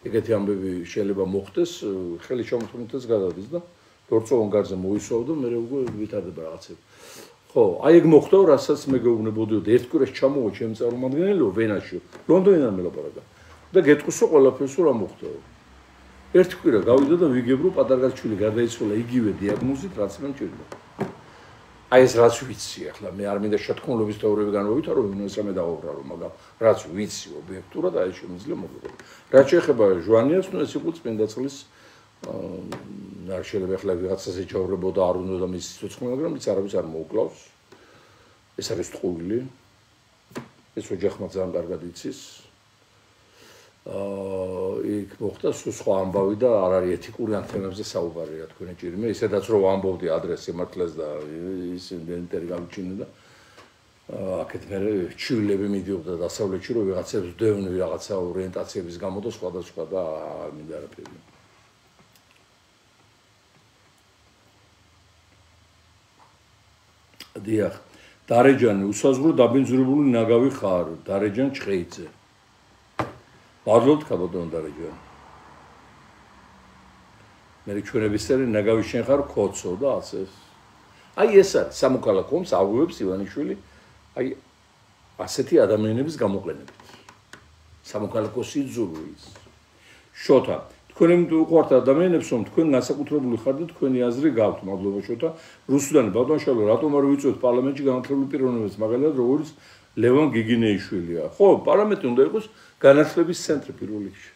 ეგეთი ამბები შეიძლება მოხდეს ხელი ჩამოთმითაც გადადის და ლორწოვან გარზე მოისვავ და მე უკვე ვითარდება რაღაცები ხო, აი ეგ მოხდა, რასაც მე გეუბნებოდიოდი, ერთ კვირაში ჩამოვა ჩემი წარმომადგენელო ვენაში, ლონდონიდან მელაპარაკა. და გეტყვისო ყველაფერს რა მოხდა. ერთ კვირა გავიდა და ვიგებ რომ პატარგაჩული გარდაიცვალა იგივე დიაგნოზით, რაც მე მჭირდა. აი ეს რაც ვიცი ახლა, მე არ მინდა შეთქმულობის თეორიები განვავითარო, ვინმესამე დავაბრალო, მაგრამ რაც ვიცი ობიექტურად აი შემიძლია მოგვიგო. რაც შეეხება ჟვანიას, ნუ ეს იყო წმინდა წყლის არ შეიძლება ახლა ვიღაცაზე ჩაურებოდა არ უნდა და მის სიცოცხლე მაგრამ ის არავის არ მოუკლავს ეს არის ტყუილი ეს ოჯახმა ძალიან კარგად იცის იქ მოხდა სხვა ამბავი და არ არის ეთიკური ამ თემებზე საუბარი რა თქვენი ჭირიმე ისედაც რომ ამბობდი ადრეს სიმართლეს და ის ინტერი გავიჩინე და აქეთ მე ჩივლები მიდიოდა დასავლეთში რომ ვიღაცებს ვდევნი რაღაცა ორიენტაციების გამო და სხვადასხვა და არ მინდა არაფერი დიახ დარეჯანი უსაზღვრო დაბინძურებული ნაგავი ხარ დარეჯან ჩხეიძე მადლობთ კაბოდონ დარეჯანი მე ჩვენებისწერი ნაგავი შენ ხარ ქოცო და ასე აი ეს არის სამოქალაქო ომს აღვევებს ივანიშვილი აი ასეთი ადამიანების გამოყენებით სამოქალაქო სიძულვის შოთა თქვენ უყვართ ადამიანებს რომ თქვენ განსაკუთრებული ხართ და თქვენი აზრი გაქვთ მადლობა შოთა რუსუდანი ბატონშალო რატომ არ ვიწვევთ პარლამენტში განათლებული პიროვნებებს მაგალითად როგორც ლევან გიგინეიშვილია ხო პარლამენტი უნდა იყოს განათლების ცენტრი პირველ რიგში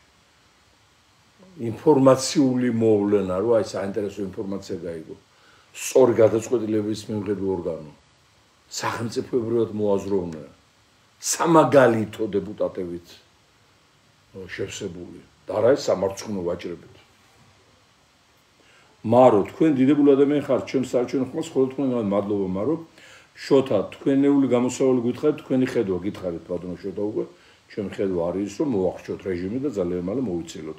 ინფორმაციული მოვლენა რო აი საინტერესო ინფორმაცია გაიგო სწორი გადაწყვეტილების მიღების ორგანო სახელმწიფოებრივად მოაზროვნე სამაგალითო დეპუტატებით შევსებული და რა ის სამარცხვინო ვაჭრებით. მარო, თქვენ დიდებული ადამიანი ხართ, ჩემს საარჩევნო ხმას ხოლმე თქვენ მადლობა, მარო. შოთა, თქვენეული გამოსავალი გითხარით, თქვენი ხედვა გითხარით, ბატონო შოთა უკვე. ჩემი ხედვა არის ის, რომ მოახშოთ რეჟიმი და ძალიან მალე მოვიცილოთ.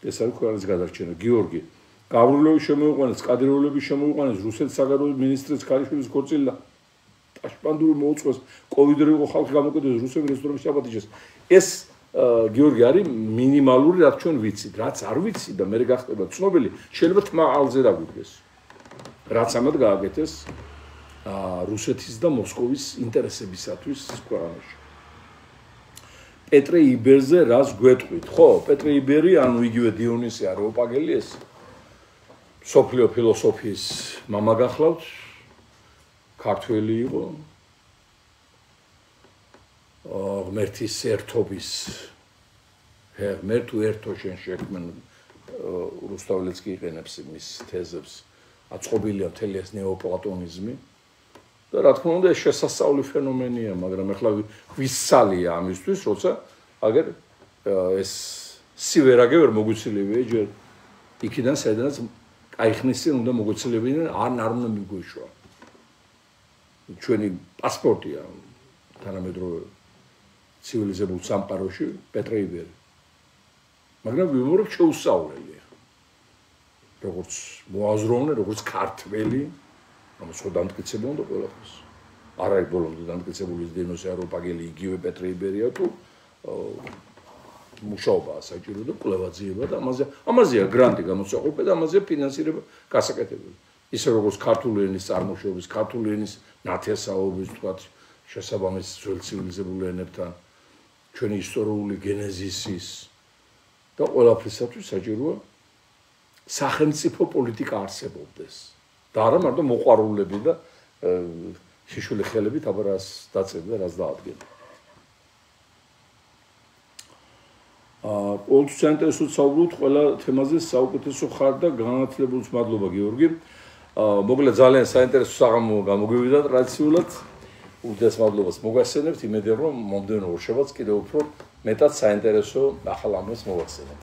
ეს არის ქვეყნის გადარჩენა. გიორგი, გავრილოვი შემოიყვანეს, კადროვლები შემოიყვანეს, რუსეთის საგარეო მინისტრის ქალიშვილის ქორწილა. ტაშპანდური მოუწყვეს, კოვიდური იყო ხალხი გამოკეტეს, რუსები რესტორანში ჩაპატიჟეს. ეს გიორგი არის მინიმალური რაც ჩვენ ვიცით, რაც არ ვიცი და მე გახდება ცნობილი, შეიძლება თმაალზე დაგვიდგეს. რაც ამად გააკეთეს რუსეთის და მოსკოვის ინტერესებისათვის ქვეყანაში. პეტრე იბერზე რას გვეტყვით? ხო, პეტრე იბერი, ანუ იგივე დიონისი არეოპაგელი ეს სოფლიო ფილოსოფიის მამა გახლავთ, ქართველი იყო. ღმერთის ერთობის ღმერთო ერთო შენ შექმენ რუსთაველიც კი იყენებს მის თეზებს აწყობილია მთელი ეს ნეოპლატონიზმი და რა თქმა უნდა ეს შესასწავლი ფენომენია მაგრამ ახლა ვისალია ამისთვის როცა აგერ ეს სივერაგე ვერ მოგვიცილებია ჯერ იქიდან საიდანაც კაი ხნის წინ უნდა მოგვეცილებინა არ უნდა მიგვეშვა. ჩვენი პასპორტია თანამედროვე ცივილიზებულ სამყაროში პეტრე იბერი. მაგრამ ვიმეორებ შეუსწავლელი. როგორც მოაზროვნე, როგორც ქართველი, რომელიც დამტკიცებული უნდა ყველაფერს. არ არის ბოლომდე დამტკიცებული დინოსე ევროპაგელი იგივე პეტრე იბერია თუ მუშაობაა საჭირო და კვლევაძიება და ამაზეა გრანტი გამოსაყოფე და ამაზეა ფინანსირება გასაკეთებელი. ისე როგორც ქართული ენის წარმოშობის, ქართული ენის ნათესაობის თქვათ შესაბამის ძველ ცივილიზებულ ენებთან ჩვენი ისტორიული გენეზისის და ყველაფრისათვის საჭიროა სახელმწიფო პოლიტიკა არსებობდეს. და არა მარტო მოყვარულები და შიშველი ხელებით აბა რას დაწევდა, რას დაადგენდა. ყოველთვის საინტერესოდ საუბრობთ ყველა თემაზე საუკეთესო ხარ და განათლებულს მადლობა გიორგი. მოკლედ ძალიან საინტერესო საღამო გამოგვივიდა ტრადიციულად. უდიდეს მადლობას მოგასცენებთ, იმედია რომ მომდევნო ორშაბათს კიდევ უფრო მეტად საინტერესო ახალ ამბებს მოვახსენებთ.